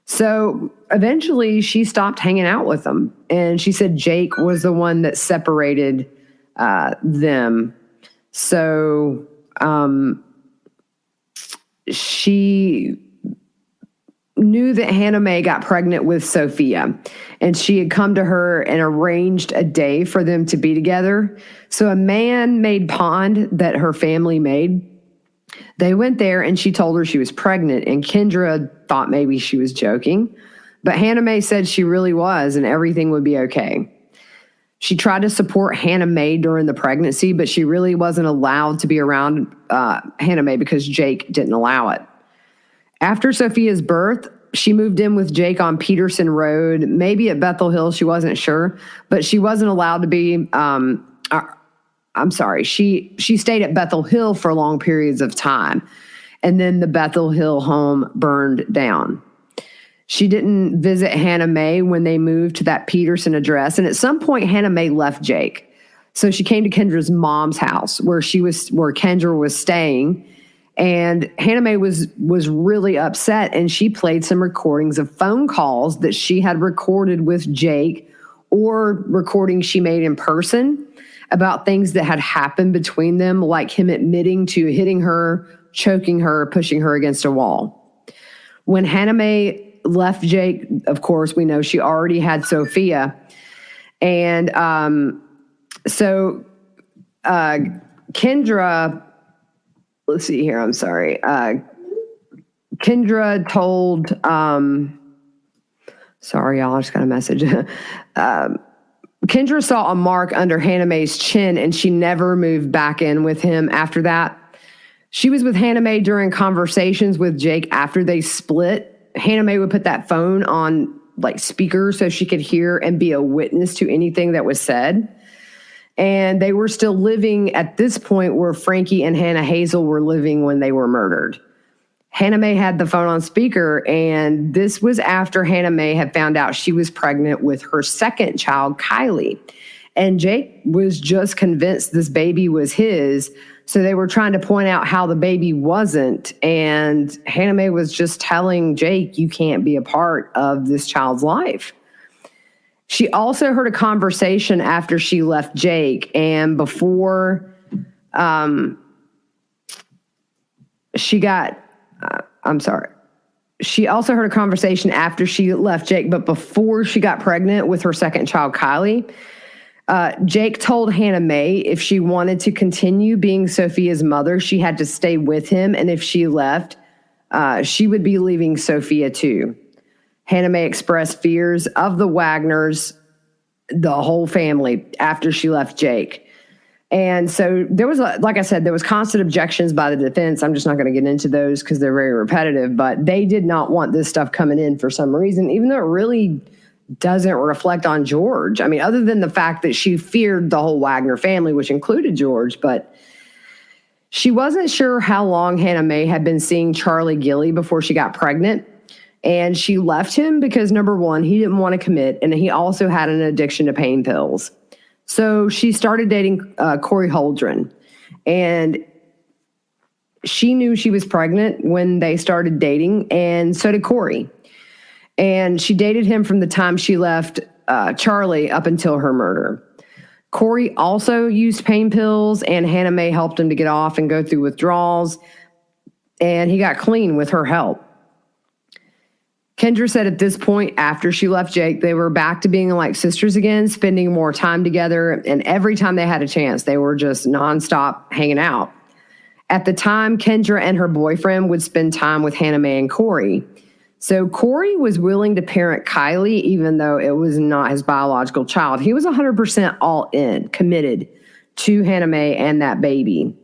So eventually she stopped hanging out with him. And she said Jake was the one that separated them. So she knew that Hannah Mae got pregnant with Sophia, and she had come to her and arranged a day for them to be together. So a man-made pond that her family made, they went there and she told her she was pregnant, and Kendra thought maybe she was joking, but Hannah Mae said she really was and everything would be okay. She tried to support Hannah Mae during the pregnancy, but she really wasn't allowed to be around Hannah Mae because Jake didn't allow it. After Sophia's birth, she moved in with Jake on Peterson Road, maybe at Bethel Hill, she wasn't sure, but she wasn't allowed to be, she stayed at Bethel Hill for long periods of time, and then the Bethel Hill home burned down. She didn't visit Hannah Mae when they moved to that Peterson address, and at some point, Hannah Mae left Jake. So she came to Kendra's mom's house where Kendra was staying. And Hannah Mae was really upset, and she played some recordings of phone calls that she had recorded with Jake or recordings she made in person about things that had happened between them, like him admitting to hitting her, choking her, pushing her against a wall. When Hannah Mae left Jake, of course, we know she already had Sophia. And Kendra... Let's see here. I'm sorry. Kendra told, sorry, y'all, I just got a message. Kendra saw a mark under Hannah Mae's chin, and she never moved back in with him after that. She was with Hannah Mae during conversations with Jake after they split. Hannah Mae would put that phone on like speaker so she could hear and be a witness to anything that was said. And they were still living at this point where Frankie and Hannah Hazel were living when they were murdered. Hannah Mae had the phone on speaker, and this was after Hannah Mae had found out she was pregnant with her second child, Kylie. And Jake was just convinced this baby was his, so they were trying to point out how the baby wasn't. And Hannah Mae was just telling Jake, you can't be a part of this child's life. She also heard a conversation after she left Jake, and before she also heard a conversation after she left Jake, but before she got pregnant with her second child, Kylie, Jake told Hannah Mae if she wanted to continue being Sophia's mother, she had to stay with him, and if she left, she would be leaving Sophia too. Hannah Mae expressed fears of the Wagners, the whole family, after she left Jake. And so there was, like I said, there was constant objections by the defense. I'm just not going to get into those because they're very repetitive, but they did not want this stuff coming in for some reason, even though it really doesn't reflect on George. I mean, other than the fact that she feared the whole Wagner family, which included George, but she wasn't sure how long Hannah Mae had been seeing Charlie Gilly before she got pregnant. And she left him because, number one, he didn't want to commit, and he also had an addiction to pain pills. So she started dating Corey Holdren, and she knew she was pregnant when they started dating, and so did Corey. And she dated him from the time she left Charlie up until her murder. Corey also used pain pills, and Hannah Mae helped him to get off and go through withdrawals, and he got clean with her help. Kendra said at this point, after she left Jake, they were back to being like sisters again, spending more time together, and every time they had a chance, they were just nonstop hanging out. At the time, Kendra and her boyfriend would spend time with Hannah Mae and Corey. So Corey was willing to parent Kylie, even though it was not his biological child. He was 100% all in, committed to Hannah Mae and that baby.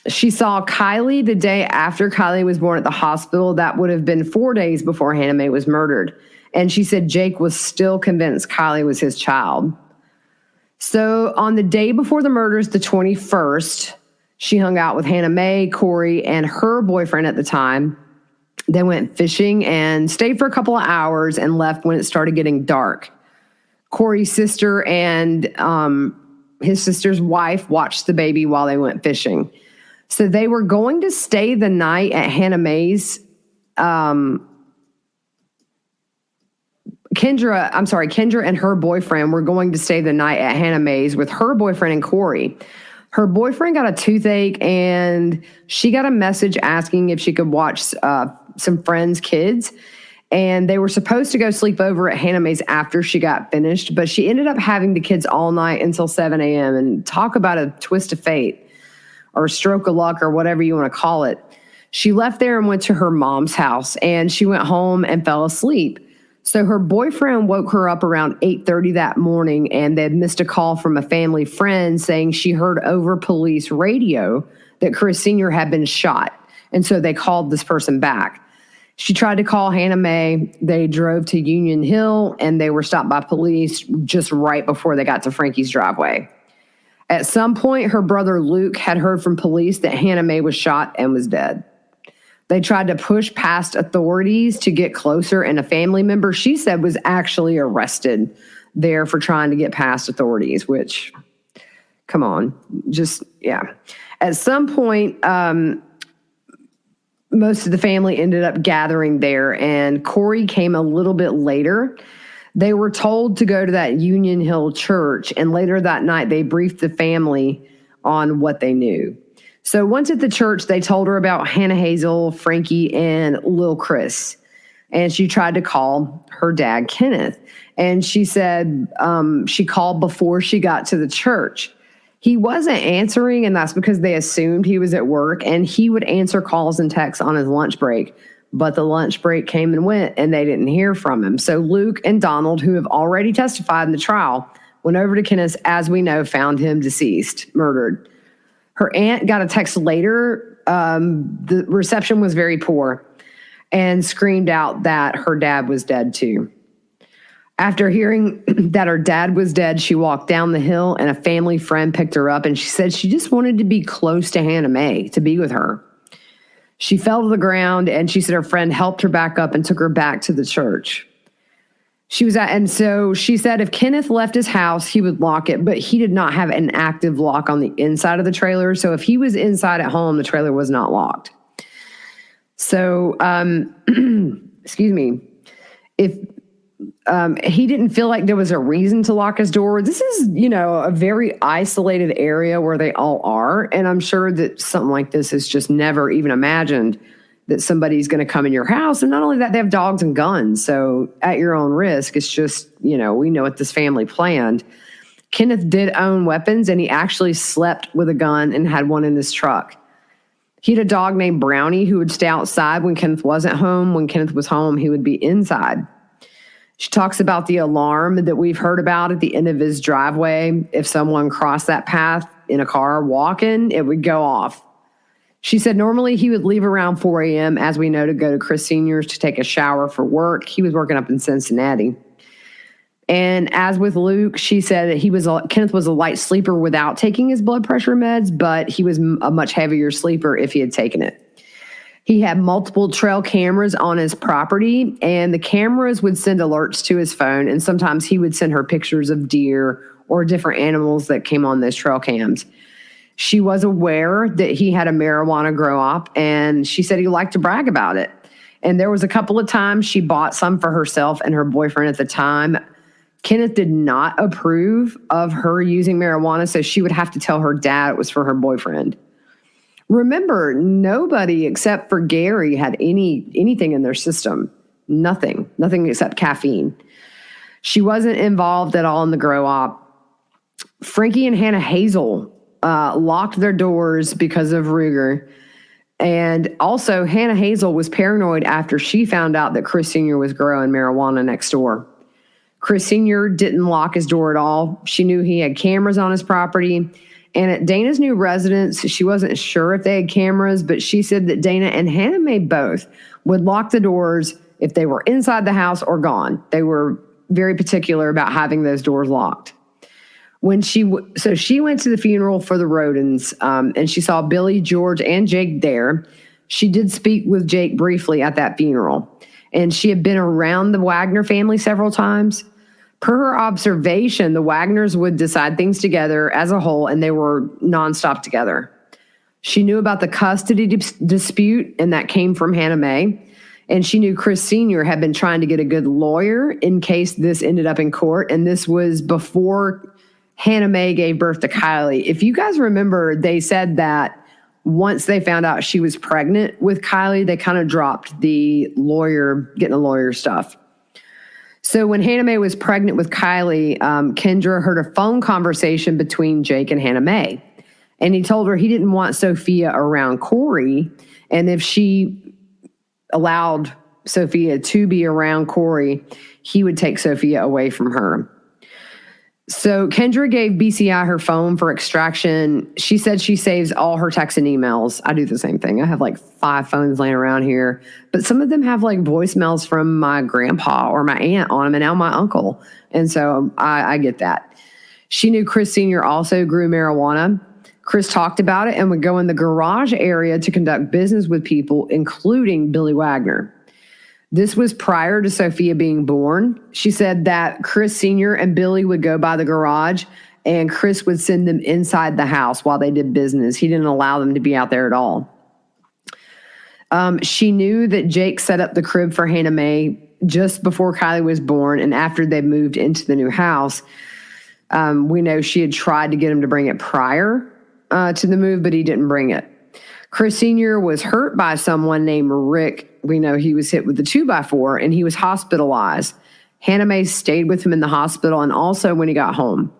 She saw Kylie the day after Kylie was born at the hospital. That would have been 4 days before Hannah Mae was murdered. And she said Jake was still convinced Kylie was his child. So on the day before the murders, the 21st, she hung out with Hannah Mae, Corey, and her boyfriend at the time. They went fishing and stayed for a couple of hours and left when it started getting dark. Corey's sister and his sister's wife watched the baby while they went fishing. So they were going to stay the night at Hannah Mae's. Kendra and her boyfriend were going to stay the night at Hannah Mae's with her boyfriend and Corey. Her boyfriend got a toothache, and she got a message asking if she could watch some friends' kids. And they were supposed to go sleep over at Hannah Mae's after she got finished, but she ended up having the kids all night until 7 a.m. And talk about a twist of fate or a stroke of luck or whatever you want to call it. She left there and went to her mom's house, and she went home and fell asleep. So her boyfriend woke her up around 8:30 that morning, and they had missed a call from a family friend saying she heard over police radio that Chris Sr. had been shot. And so they called this person back. She tried to call Hannah Mae. They drove to Union Hill, and they were stopped by police just right before they got to Frankie's driveway. At some point, her brother Luke had heard from police that Hannah Mae was shot and was dead. They tried to push past authorities to get closer, and a family member, she said, was actually arrested there for trying to get past authorities, which, come on, just, yeah. At some point, most of the family ended up gathering there, and Corey came a little bit later. They were told to go to that Union Hill church, and later that night they briefed the family on what they knew. So once at the church, they told her about Hannah Hazel, Frankie, and Lil Chris. And she tried to call her dad, Kenneth. And she said she called before she got to the church. He wasn't answering, and that's because they assumed he was at work, and he would answer calls and texts on his lunch break. But the lunch break came and went, and they didn't hear from him. So Luke and Donald, who have already testified in the trial, went over to Kenneth, as we know, found him deceased, murdered. Her aunt got a text later. The reception was very poor, and screamed out that her dad was dead too. After hearing that her dad was dead, she walked down the hill, and a family friend picked her up, and she said she just wanted to be close to Hannah Mae, to be with her. She fell to the ground, and she said her friend helped her back up and took her back to the church. And so she said if Kenneth left his house, he would lock it, but he did not have an active lock on the inside of the trailer. So if he was inside at home, the trailer was not locked. So, excuse me, if he didn't feel like there was a reason to lock his door. This is, a very isolated area where they all are. And I'm sure that something like this is just never even imagined that somebody's going to come in your house. And not only that, they have dogs and guns. So at your own risk, it's just, we know what this family planned. Kenneth did own weapons, and he actually slept with a gun and had one in his truck. He had a dog named Brownie who would stay outside when Kenneth wasn't home. When Kenneth was home, he would be inside. She talks about the alarm that we've heard about at the end of his driveway. If someone crossed that path in a car walking, it would go off. She said normally he would leave around 4 a.m., as we know, to go to Chris Sr.'s to take a shower for work. He was working up in Cincinnati. And as with Luke, she said that Kenneth was a light sleeper without taking his blood pressure meds, but he was a much heavier sleeper if he had taken it. He had multiple trail cameras on his property, and the cameras would send alerts to his phone, and sometimes he would send her pictures of deer or different animals that came on those trail cams. She was aware that he had a marijuana grow up, and she said he liked to brag about it. And there was a couple of times she bought some for herself and her boyfriend at the time. Kenneth did not approve of her using marijuana, so she would have to tell her dad it was for her boyfriend. Remember, nobody except for Gary had anything in their system. Nothing except caffeine. She wasn't involved at all in the grow op. Frankie and Hannah Hazel locked their doors because of Ruger. And also, Hannah Hazel was paranoid after she found out that Chris Sr. was growing marijuana next door. Chris Sr. didn't lock his door at all. She knew he had cameras on his property. And at Dana's new residence, she wasn't sure if they had cameras, but she said that Dana and Hannah Mae both would lock the doors if they were inside the house or gone. They were very particular about having those doors locked. So she went to the funeral for the Rhodens, and she saw Billy, George, and Jake there. She did speak with Jake briefly at that funeral, and she had been around the Wagner family several times. Per her observation, the Wagners would decide things together as a whole, and they were nonstop together. She knew about the custody dispute, and that came from Hannah Mae. And she knew Chris Sr. had been trying to get a good lawyer in case this ended up in court. And this was before Hannah Mae gave birth to Kylie. If you guys remember, they said that once they found out she was pregnant with Kylie, they kind of dropped the getting a lawyer stuff. So when Hannah Mae was pregnant with Kylie, Kendra heard a phone conversation between Jake and Hannah Mae. And he told her he didn't want Sophia around Corey. And if she allowed Sophia to be around Corey, he would take Sophia away from her. So Kendra gave BCI her phone for extraction. She said she saves all her texts and emails. I do the same thing. I have like 5 phones laying around here, but some of them have like voicemails from my grandpa or my aunt on them and now my uncle. And so I get that. She knew Chris Sr. also grew marijuana. Chris talked about it and would go in the garage area to conduct business with people, including Billy Wagner. This was prior to Sophia being born. She said that Chris Sr. and Billy would go by the garage and Chris would send them inside the house while they did business. He didn't allow them to be out there at all. She knew that Jake set up the crib for Hannah Mae just before Kylie was born, and after they moved into the new house, we know she had tried to get him to bring it prior to the move, but he didn't bring it. Chris Sr. was hurt by someone named Rick. We know he was hit with the 2x4 and he was hospitalized. Hannah Mae stayed with him in the hospital and also when he got home.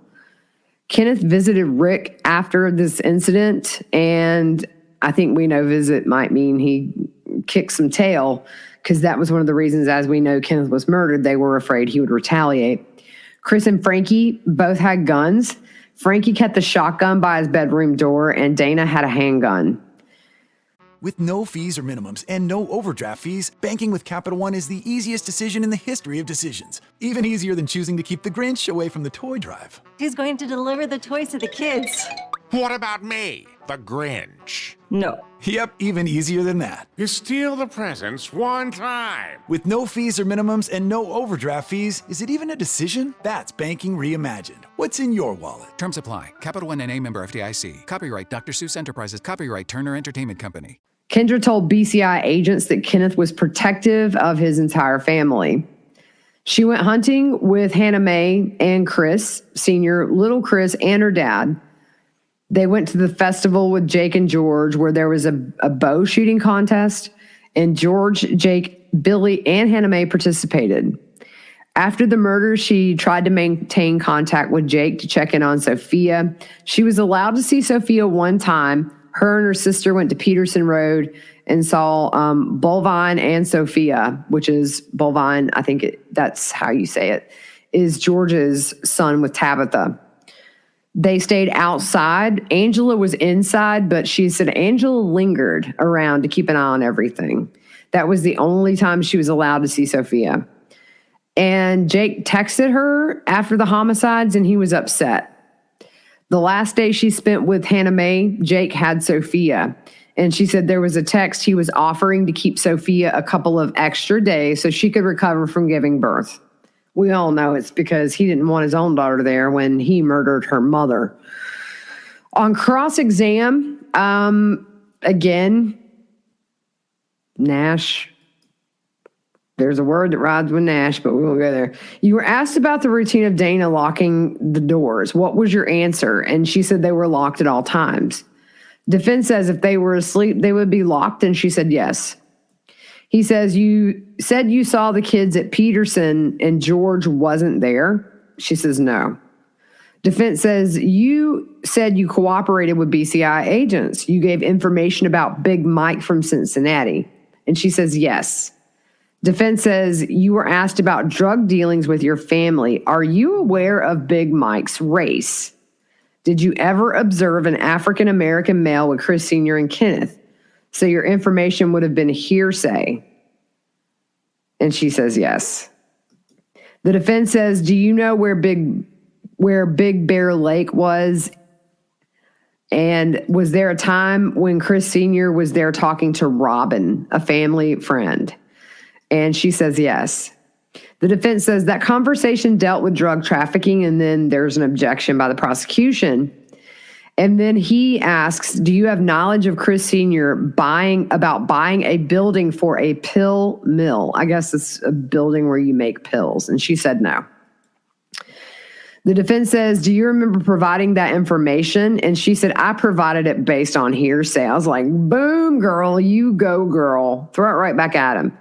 Kenneth visited Rick after this incident, and I think we know visit might mean he kicked some tail, because that was one of the reasons, as we know, Kenneth was murdered. They were afraid he would retaliate. Chris and Frankie both had guns. Frankie kept the shotgun by his bedroom door, and Dana had a handgun. With no fees or minimums and no overdraft fees, banking with Capital One is the easiest decision in the history of decisions. Even easier than choosing to keep the Grinch away from the toy drive. Who's going to deliver the toys to the kids? What about me, the Grinch? No. Yep, even easier than that. You steal the presents one time. With no fees or minimums and no overdraft fees, is it even a decision? That's banking reimagined. What's in your wallet? Terms apply. Capital One NA, member FDIC. Copyright Dr. Seuss Enterprises. Copyright Turner Entertainment Company. Kendra told BCI agents that Kenneth was protective of his entire family. She went hunting with Hannah Mae and Chris Sr., little Chris, and her dad. They went to the festival with Jake and George, where there was a bow shooting contest, and George, Jake, Billy, and Hannah Mae participated. After the murder, she tried to maintain contact with Jake to check in on Sophia. She was allowed to see Sophia one time. Her and her sister went to Peterson Road and saw Bulvine and Sophia, which is Bulvine, I think that's how you say it, is George's son with Tabitha. They stayed outside. Angela was inside, but she said Angela lingered around to keep an eye on everything. That was the only time she was allowed to see Sophia. And Jake texted her after the homicides, and he was upset. The last day she spent with Hannah Mae, Jake had Sophia. And she said there was a text he was offering to keep Sophia a couple of extra days so she could recover from giving birth. We all know it's because he didn't want his own daughter there when he murdered her mother. On cross-exam, again, Nash There's a word that rhymes with Nash, but we won't go there. You were asked about the routine of Dana locking the doors. What was your answer? And she said they were locked at all times. Defense says if they were asleep, they would be locked, and she said yes. He says, you said you saw the kids at Peterson and George wasn't there. She says no. Defense says you said you cooperated with BCI agents. You gave information about Big Mike from Cincinnati. And she says yes. Defense says you were asked about drug dealings with your family. Are you aware of Big Mike's race? Did you ever observe an African-American male with Chris Sr. and Kenneth? So your information would have been hearsay. And she says yes. The defense says, do you know where Big Bear Lake was? And was there a time when Chris Sr. was there talking to Robin, a family friend? And she says yes. The defense says that conversation dealt with drug trafficking, and then there's an objection by the prosecution. And then he asks, do you have knowledge of Chris Sr. buying a building for a pill mill? I guess it's a building where you make pills. And she said no. The defense says, do you remember providing that information? And she said, I provided it based on hearsay. I was like, boom, girl, you go, girl. Throw it right back at him.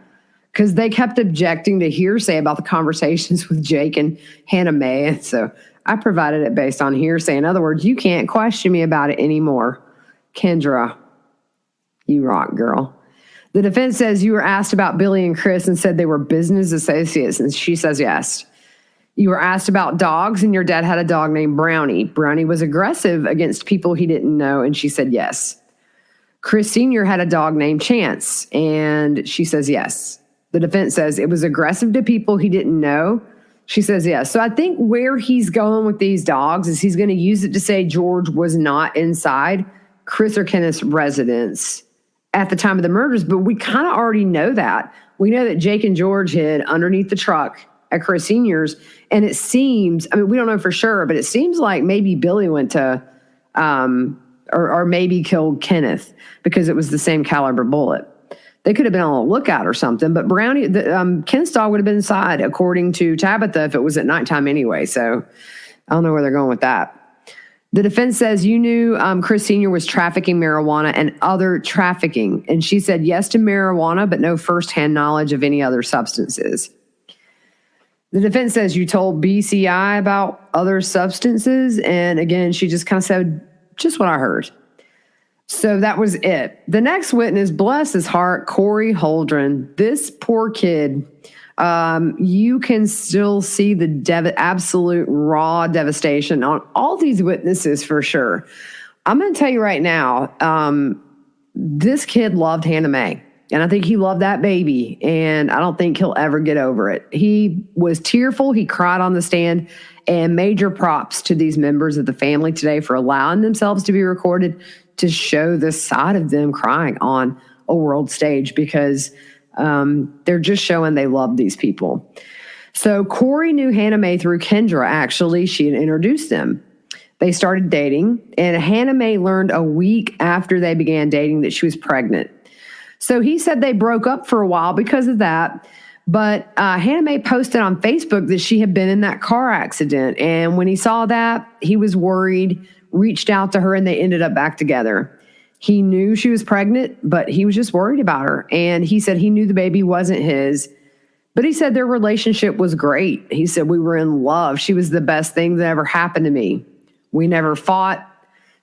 Because they kept objecting to hearsay about the conversations with Jake and Hannah Mae. And so I provided it based on hearsay. In other words, you can't question me about it anymore. Kendra, you rock, girl. The defense says you were asked about Billy and Chris and said they were business associates. And she says yes. You were asked about dogs, and your dad had a dog named Brownie. Brownie was aggressive against people he didn't know, and she said yes. Chris Sr. had a dog named Chance, and she says yes. The defense says it was aggressive to people he didn't know. She says yes. So I think where he's going with these dogs is he's going to use it to say George was not inside Chris or Kenneth's residence at the time of the murders, but we kind of already know that. We know that Jake and George hid underneath the truck at Chris Sr.'s, and it seems, I mean, we don't know for sure, but it seems like maybe Billy went to, or maybe killed Kenneth because it was the same caliber bullet. They could have been on the lookout or something, but Brownie, Kenneth's dog would have been inside, according to Tabitha, if it was at nighttime anyway. So I don't know where they're going with that. The defense says you knew Chris Sr. was trafficking marijuana and other trafficking. And she said yes to marijuana, but no firsthand knowledge of any other substances. The defense says you told BCI about other substances. And again, she just kind of said, just what I heard. So that was it. The next witness, bless his heart, Corey Holdren. This poor kid, you can still see the absolute raw devastation on all these witnesses for sure. I'm going to tell you right now, this kid loved Hannah Mae. And I think he loved that baby. And I don't think he'll ever get over it. He was tearful. He cried on the stand. And major props to these members of the family today for allowing themselves to be recorded to show this side of them crying on a world stage, because they're just showing they love these people. So Corey knew Hannah Mae through Kendra, actually. She had introduced them. They started dating, and Hannah Mae learned a week after they began dating that she was pregnant. So he said they broke up for a while because of that. But Hannah Mae posted on Facebook that she had been in that car accident. And when he saw that, he was worried, reached out to her, and they ended up back together. He knew she was pregnant, but he was just worried about her. And he said he knew the baby wasn't his. But he said their relationship was great. He said, we were in love. She was the best thing that ever happened to me. We never fought.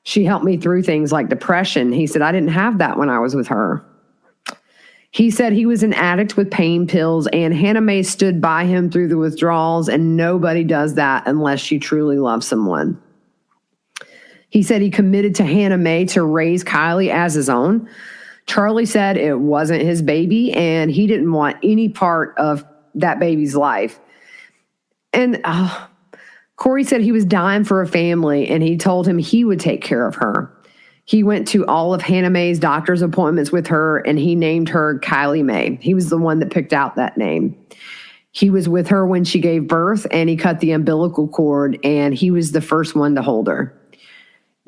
She helped me through things like depression. He said, I didn't have that when I was with her. He said he was an addict with pain pills, and Hannah Mae stood by him through the withdrawals, and nobody does that unless she truly loves someone. He said he committed to Hannah Mae to raise Kylie as his own. Charlie said it wasn't his baby, and he didn't want any part of that baby's life. And Corey said he was dying for a family, and he told him he would take care of her. He went to all of Hannah Mae's doctor's appointments with her, and he named her Kylie Mae. He was the one that picked out that name. He was with her when she gave birth, and he cut the umbilical cord, and he was the first one to hold her.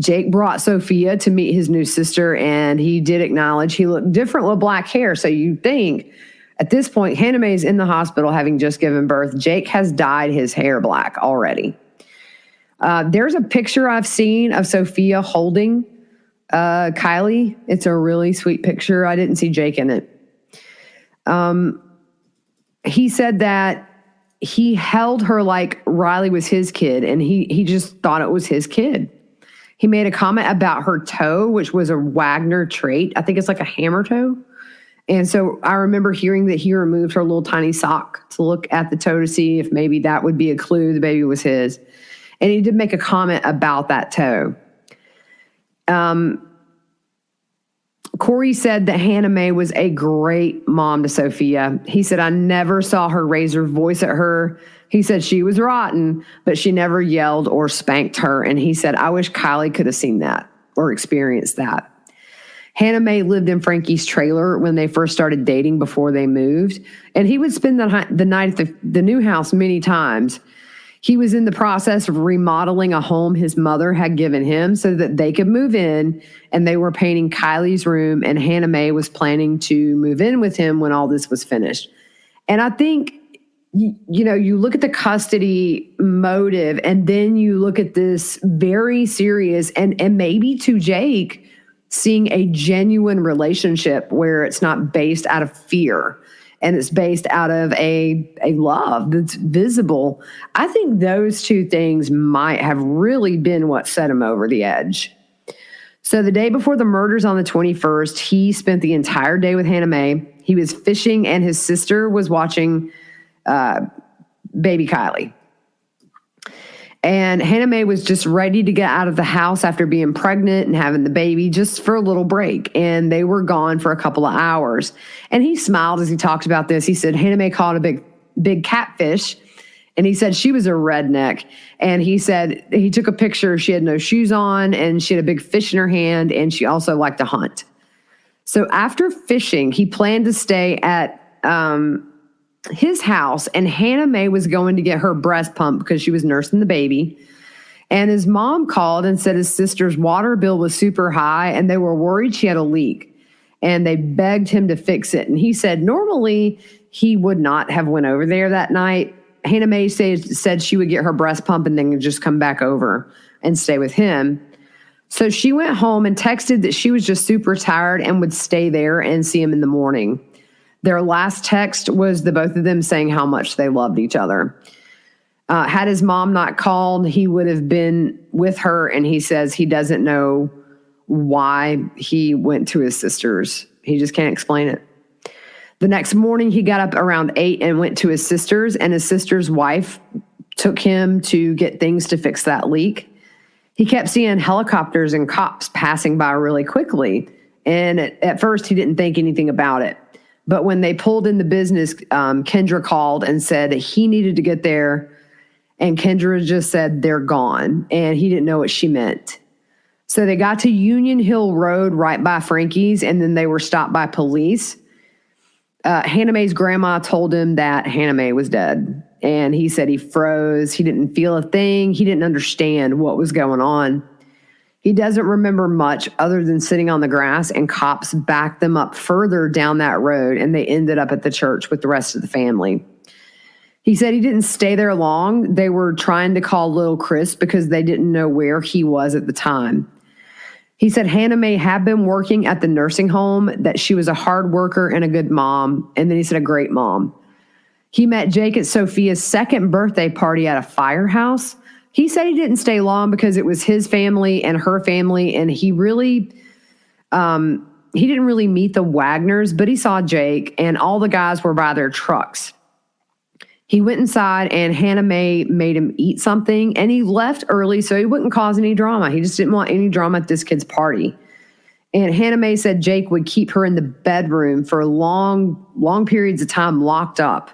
Jake brought Sophia to meet his new sister, and he did acknowledge he looked different with black hair. So you'd think At this point, Hannah Mae is in the hospital having just given birth. Jake has dyed his hair black already. There's a picture I've seen of Sophia holding Kylie. It's a really sweet picture. I didn't see Jake in it. He said that he held her like Riley was his kid, and he just thought it was his kid. He made a comment about her toe, which was a Wagner trait. I think it's like a hammer toe. And so I remember hearing that he removed her little tiny sock to look at the toe to see if maybe that would be a clue the baby was his. And he did make a comment about that toe. Corey said that Hannah Mae was a great mom to Sophia. He said, I never saw her raise her voice at her. He said she was rotten, but she never yelled or spanked her. And he said, I wish Kylie could have seen that or experienced that. Hannah Mae lived in Frankie's trailer when they first started dating before they moved. And he would spend the night at the new house many times. He was in the process of remodeling a home his mother had given him so that they could move in, and they were painting Kylie's room, and Hannah Mae was planning to move in with him when all this was finished. And I think, you look at the custody motive, and then you look at this very serious and maybe to Jake, seeing a genuine relationship where it's not based out of fear and it's based out of a love that's visible. I think those two things might have really been what set him over the edge. So the day before the murders on the 21st, he spent the entire day with Hannah Mae. He was fishing, and his sister was watching baby Kylie. And Hannah Mae was just ready to get out of the house after being pregnant and having the baby just for a little break. And they were gone for a couple of hours. And he smiled as he talked about this. He said Hannah Mae caught a big catfish. And he said she was a redneck. And he said he took a picture. She had no shoes on, and she had a big fish in her hand. And she also liked to hunt. So after fishing, he planned to stay at his house, and Hannah Mae was going to get her breast pump because she was nursing the baby. And his mom called and said his sister's water bill was super high, and they were worried she had a leak, and they begged him to fix it. And he said normally he would not have went over there that night. Hannah Mae said she would get her breast pump and then just come back over and stay with him. So she went home and texted that she was just super tired and would stay there and see him in the morning. Their last text was the both of them saying how much they loved each other. Had his mom not called, he would have been with her, and he says he doesn't know why he went to his sister's. He just can't explain it. The next morning, he got up around 8 and went to his sister's, and his sister's wife took him to get things to fix that leak. He kept seeing helicopters and cops passing by really quickly, and at first he didn't think anything about it. But when they pulled in the business, Kendra called and said that he needed to get there. And Kendra just said, they're gone. And he didn't know what she meant. So they got to Union Hill Road right by Frankie's, and then they were stopped by police. Hannah Mae's grandma told him that Hannah Mae was dead. And he said he froze. He didn't feel a thing. He didn't understand what was going on. He doesn't remember much other than sitting on the grass, and cops backed them up further down that road, and they ended up at the church with the rest of the family. He said he didn't stay there long. They were trying to call little Chris because they didn't know where he was at the time. He said Hannah Mae had been working at the nursing home, that she was a hard worker and a good mom, and then he said a great mom. He met Jake at Sophia's second birthday party at a firehouse. He said he didn't stay long because it was his family and her family, and he didn't really meet the Wagners, but he saw Jake, and all the guys were by their trucks. He went inside, and Hannah Mae made him eat something, and he left early so he wouldn't cause any drama. He just didn't want any drama at this kid's party. And Hannah Mae said Jake would keep her in the bedroom for long, long periods of time locked up.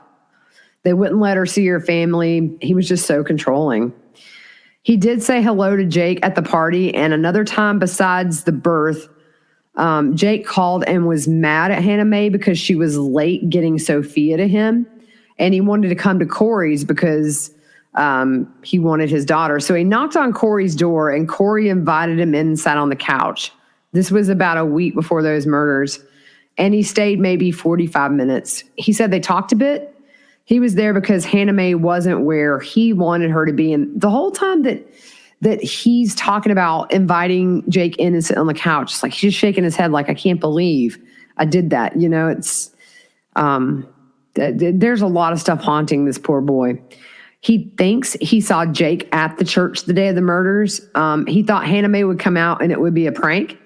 They wouldn't let her see her family. He was just so controlling. He did say hello to Jake at the party, and another time besides the birth, Jake called and was mad at Hannah Mae because she was late getting Sophia to him, and he wanted to come to Corey's because he wanted his daughter. So he knocked on Corey's door, and Corey invited him in and sat on the couch. This was about a week before those murders, and he stayed maybe 45 minutes. He said they talked a bit. He was there because Hannah Mae wasn't where he wanted her to be. And the whole time that he's talking about inviting Jake in and sit on the couch, it's like he's just shaking his head like, I can't believe I did that. You know, it's there's a lot of stuff haunting this poor boy. He thinks he saw Jake at the church the day of the murders. He thought Hannah Mae would come out and it would be a prank.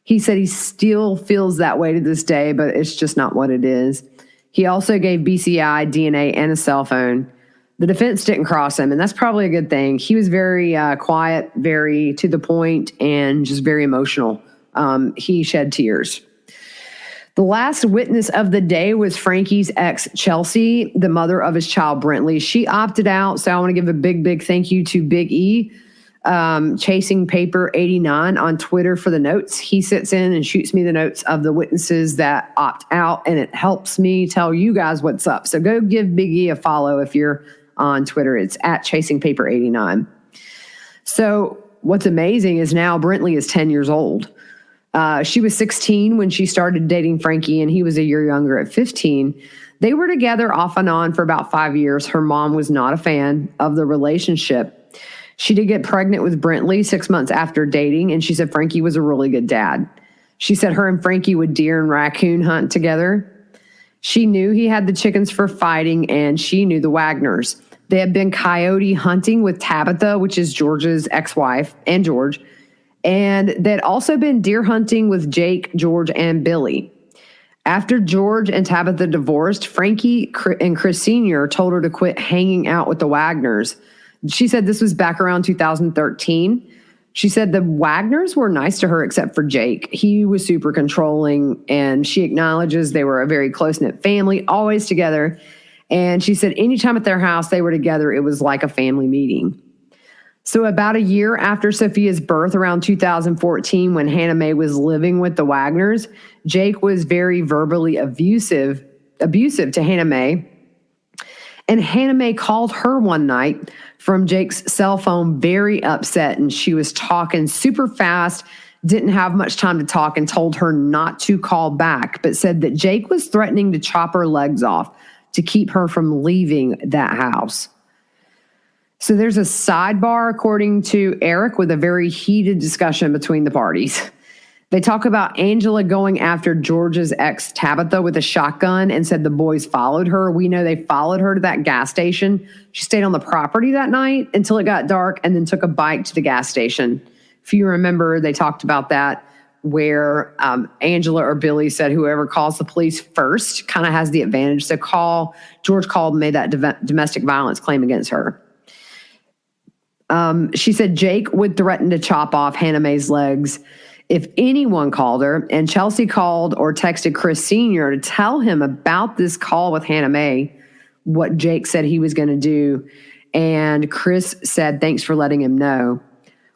He said he still feels that way to this day, but it's just not what it is. He also gave BCI, DNA, and a cell phone. The defense didn't cross him, and that's probably a good thing. He was very quiet, very to the point, and just very emotional. He shed tears. The last witness of the day was Frankie's ex, Chelsea, the mother of his child, Brentley. She opted out, so I want to give a big, big thank you to Big E, Chasing Paper 89 on Twitter for the notes. He sits in and shoots me the notes of the witnesses that opt out, and it helps me tell you guys what's up. So go give Big E a follow if you're on Twitter. It's at Chasing Paper 89. So what's amazing is now Brentley is 10 years old. She was 16 when she started dating Frankie, and he was a year younger at 15. They were together off and on for about 5 years. Her mom was not a fan of the relationship. She did get pregnant with Brentley 6 months after dating, and she said Frankie was a really good dad. She said her and Frankie would deer and raccoon hunt together. She knew he had the chickens for fighting, and she knew the Wagners. They had been coyote hunting with Tabitha, which is George's ex-wife, and George. And they'd also been deer hunting with Jake, George, and Billy. After George and Tabitha divorced, Frankie and Chris Sr. told her to quit hanging out with the Wagners. She said this was back around 2013. She said the Wagners were nice to her except for Jake. He was super controlling, and she acknowledges they were a very close-knit family, always together. And she said anytime at their house they were together, it was like a family meeting. So about a year after Sophia's birth, around 2014, when Hannah Mae was living with the Wagners, Jake was very verbally abusive to Hannah Mae. And Hannah Mae called her one night from Jake's cell phone very upset, and she was talking super fast, didn't have much time to talk, and told her not to call back, but said that Jake was threatening to chop her legs off to keep her from leaving that house. So there's a sidebar, according to Eric, with a very heated discussion between the parties. They talk about Angela going after George's ex, Tabitha, with a shotgun and said the boys followed her. We know they followed her to that gas station. She stayed on the property that night until it got dark and then took a bike to the gas station. If you remember, they talked about that where Angela or Billy said whoever calls the police first kind of has the advantage. So George called and made that domestic violence claim against her. She said Jake would threaten to chop off Hannah Mae's legs if anyone called her, and Chelsea called or texted Chris Sr. to tell him about this call with Hannah Mae, what Jake said he was going to do. And Chris said, thanks for letting him know,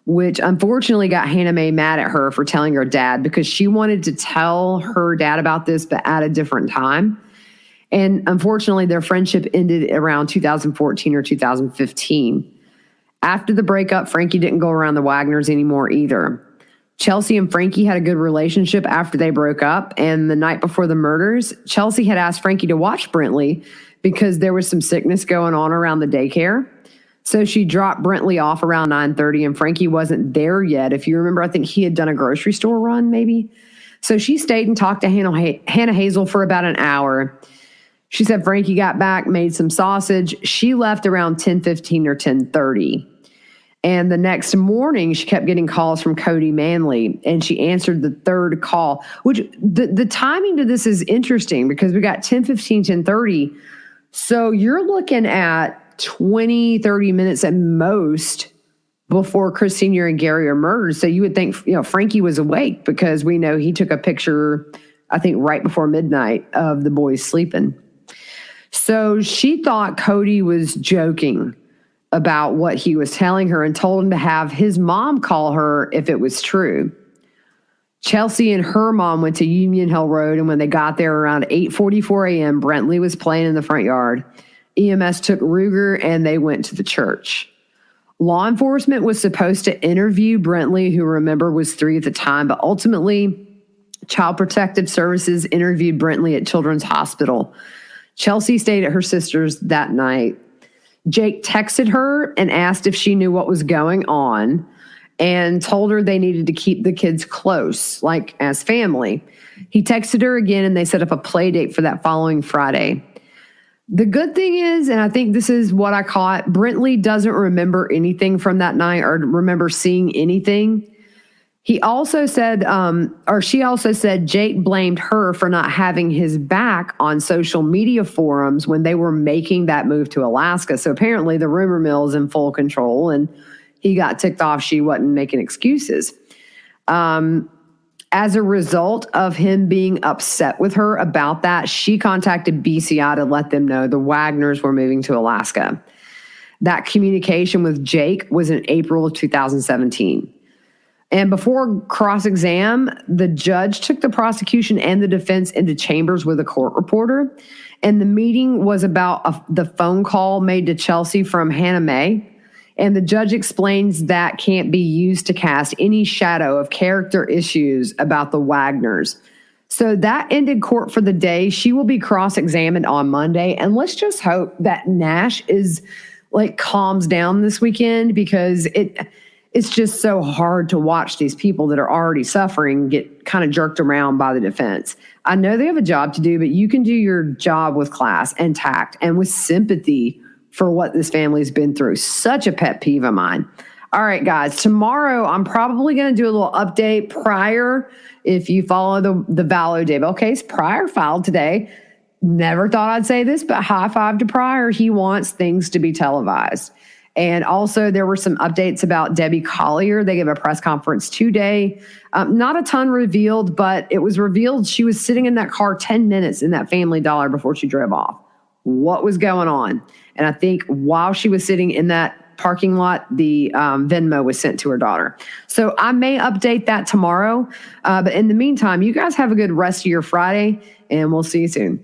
which unfortunately got Hannah Mae mad at her for telling her dad because she wanted to tell her dad about this, but at a different time. And unfortunately, their friendship ended around 2014 or 2015. After the breakup, Frankie didn't go around the Wagners anymore either. Chelsea and Frankie had a good relationship after they broke up, and the night before the murders, Chelsea had asked Frankie to watch Brentley because there was some sickness going on around the daycare. So she dropped Brentley off around 9:30, and Frankie wasn't there yet. If you remember, I think he had done a grocery store run maybe. So she stayed and talked to Hannah Hazel for about an hour. She said Frankie got back, made some sausage. She left around 10:15 or 10:30. And the next morning, she kept getting calls from Cody Manley, and she answered the third call, which the timing to this is interesting because we got 10:15, 10:30. So you're looking at 20, 30 minutes at most before Chris Sr. and Gary are murdered. So you would think, Frankie was awake because we know he took a picture, I think, right before midnight of the boys sleeping. So she thought Cody was joking about what he was telling her and told him to have his mom call her if it was true. Chelsea and her mom went to Union Hill Road, and when they got there around 8:44 a.m., Brentley was playing in the front yard. EMS took Ruger, and they went to the church. Law enforcement was supposed to interview Brentley, who, remember, was 3 at the time, but ultimately Child Protective Services interviewed Brentley at Children's Hospital. Chelsea stayed at her sister's that night. Jake texted her and asked if she knew what was going on and told her they needed to keep the kids close, like as family. He texted her again and they set up a play date for that following Friday. The good thing is, and I think this is what I caught, Brentley doesn't remember anything from that night or remember seeing anything. He also said, she also said Jake blamed her for not having his back on social media forums when they were making that move to Alaska. So apparently the rumor mill is in full control and he got ticked off she wasn't making excuses. As a result of him being upset with her about that, she contacted BCI to let them know the Wagners were moving to Alaska. That communication with Jake was in April of 2017. And before cross-exam, the judge took the prosecution and the defense into chambers with a court reporter. And the meeting was about the phone call made to Chelsea from Hannah Mae. And the judge explains that can't be used to cast any shadow of character issues about the Wagners. So that ended court for the day. She will be cross-examined on Monday. And let's just hope that Nash calms down this weekend, because it's just so hard to watch these people that are already suffering get kind of jerked around by the defense. I know they have a job to do, but you can do your job with class and tact and with sympathy for what this family's been through. Such a pet peeve of mine. All right, guys, tomorrow I'm probably going to do a little update. Pryor, if you follow the Vallow Daybell case, Pryor filed today. Never thought I'd say this, but high five to Pryor. He wants things to be televised. And also there were some updates about Debbie Collier. They gave a press conference today. Not a ton revealed, but it was revealed she was sitting in that car 10 minutes in that Family Dollar before she drove off. What was going on? And I think while she was sitting in that parking lot, the Venmo was sent to her daughter. So I may update that tomorrow. But in the meantime, you guys have a good rest of your Friday, and we'll see you soon.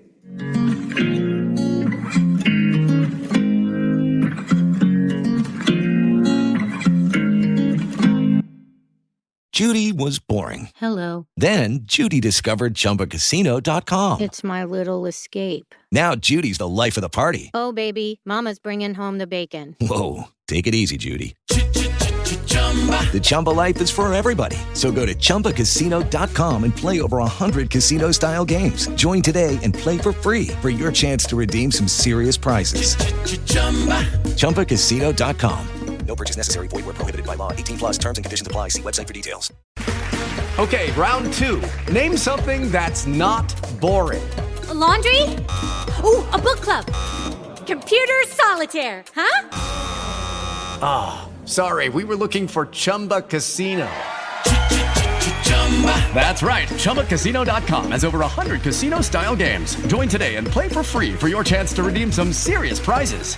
Judy was boring. Hello. Then Judy discovered ChumbaCasino.com. It's my little escape. Now Judy's the life of the party. Oh, baby, mama's bringing home the bacon. Whoa, take it easy, Judy. The Chumba life is for everybody. So go to ChumbaCasino.com and play over 100 casino-style games. Join today and play for free for your chance to redeem some serious prizes. ChumbaCasino.com. No purchase necessary. Void where prohibited by law. 18 plus terms and conditions apply. See website for details. Okay, round two. Name something that's not boring. A laundry? Ooh, a book club. Computer solitaire, huh? Ah, oh, sorry. We were looking for Chumba Casino. That's right. ChumbaCasino.com has over 100 casino-style games. Join today and play for free for your chance to redeem some serious prizes.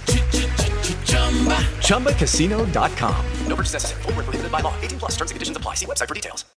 ChumbaCasino.com. No purchase necessary. Void where prohibited by law. 18 plus terms and conditions apply. See website for details.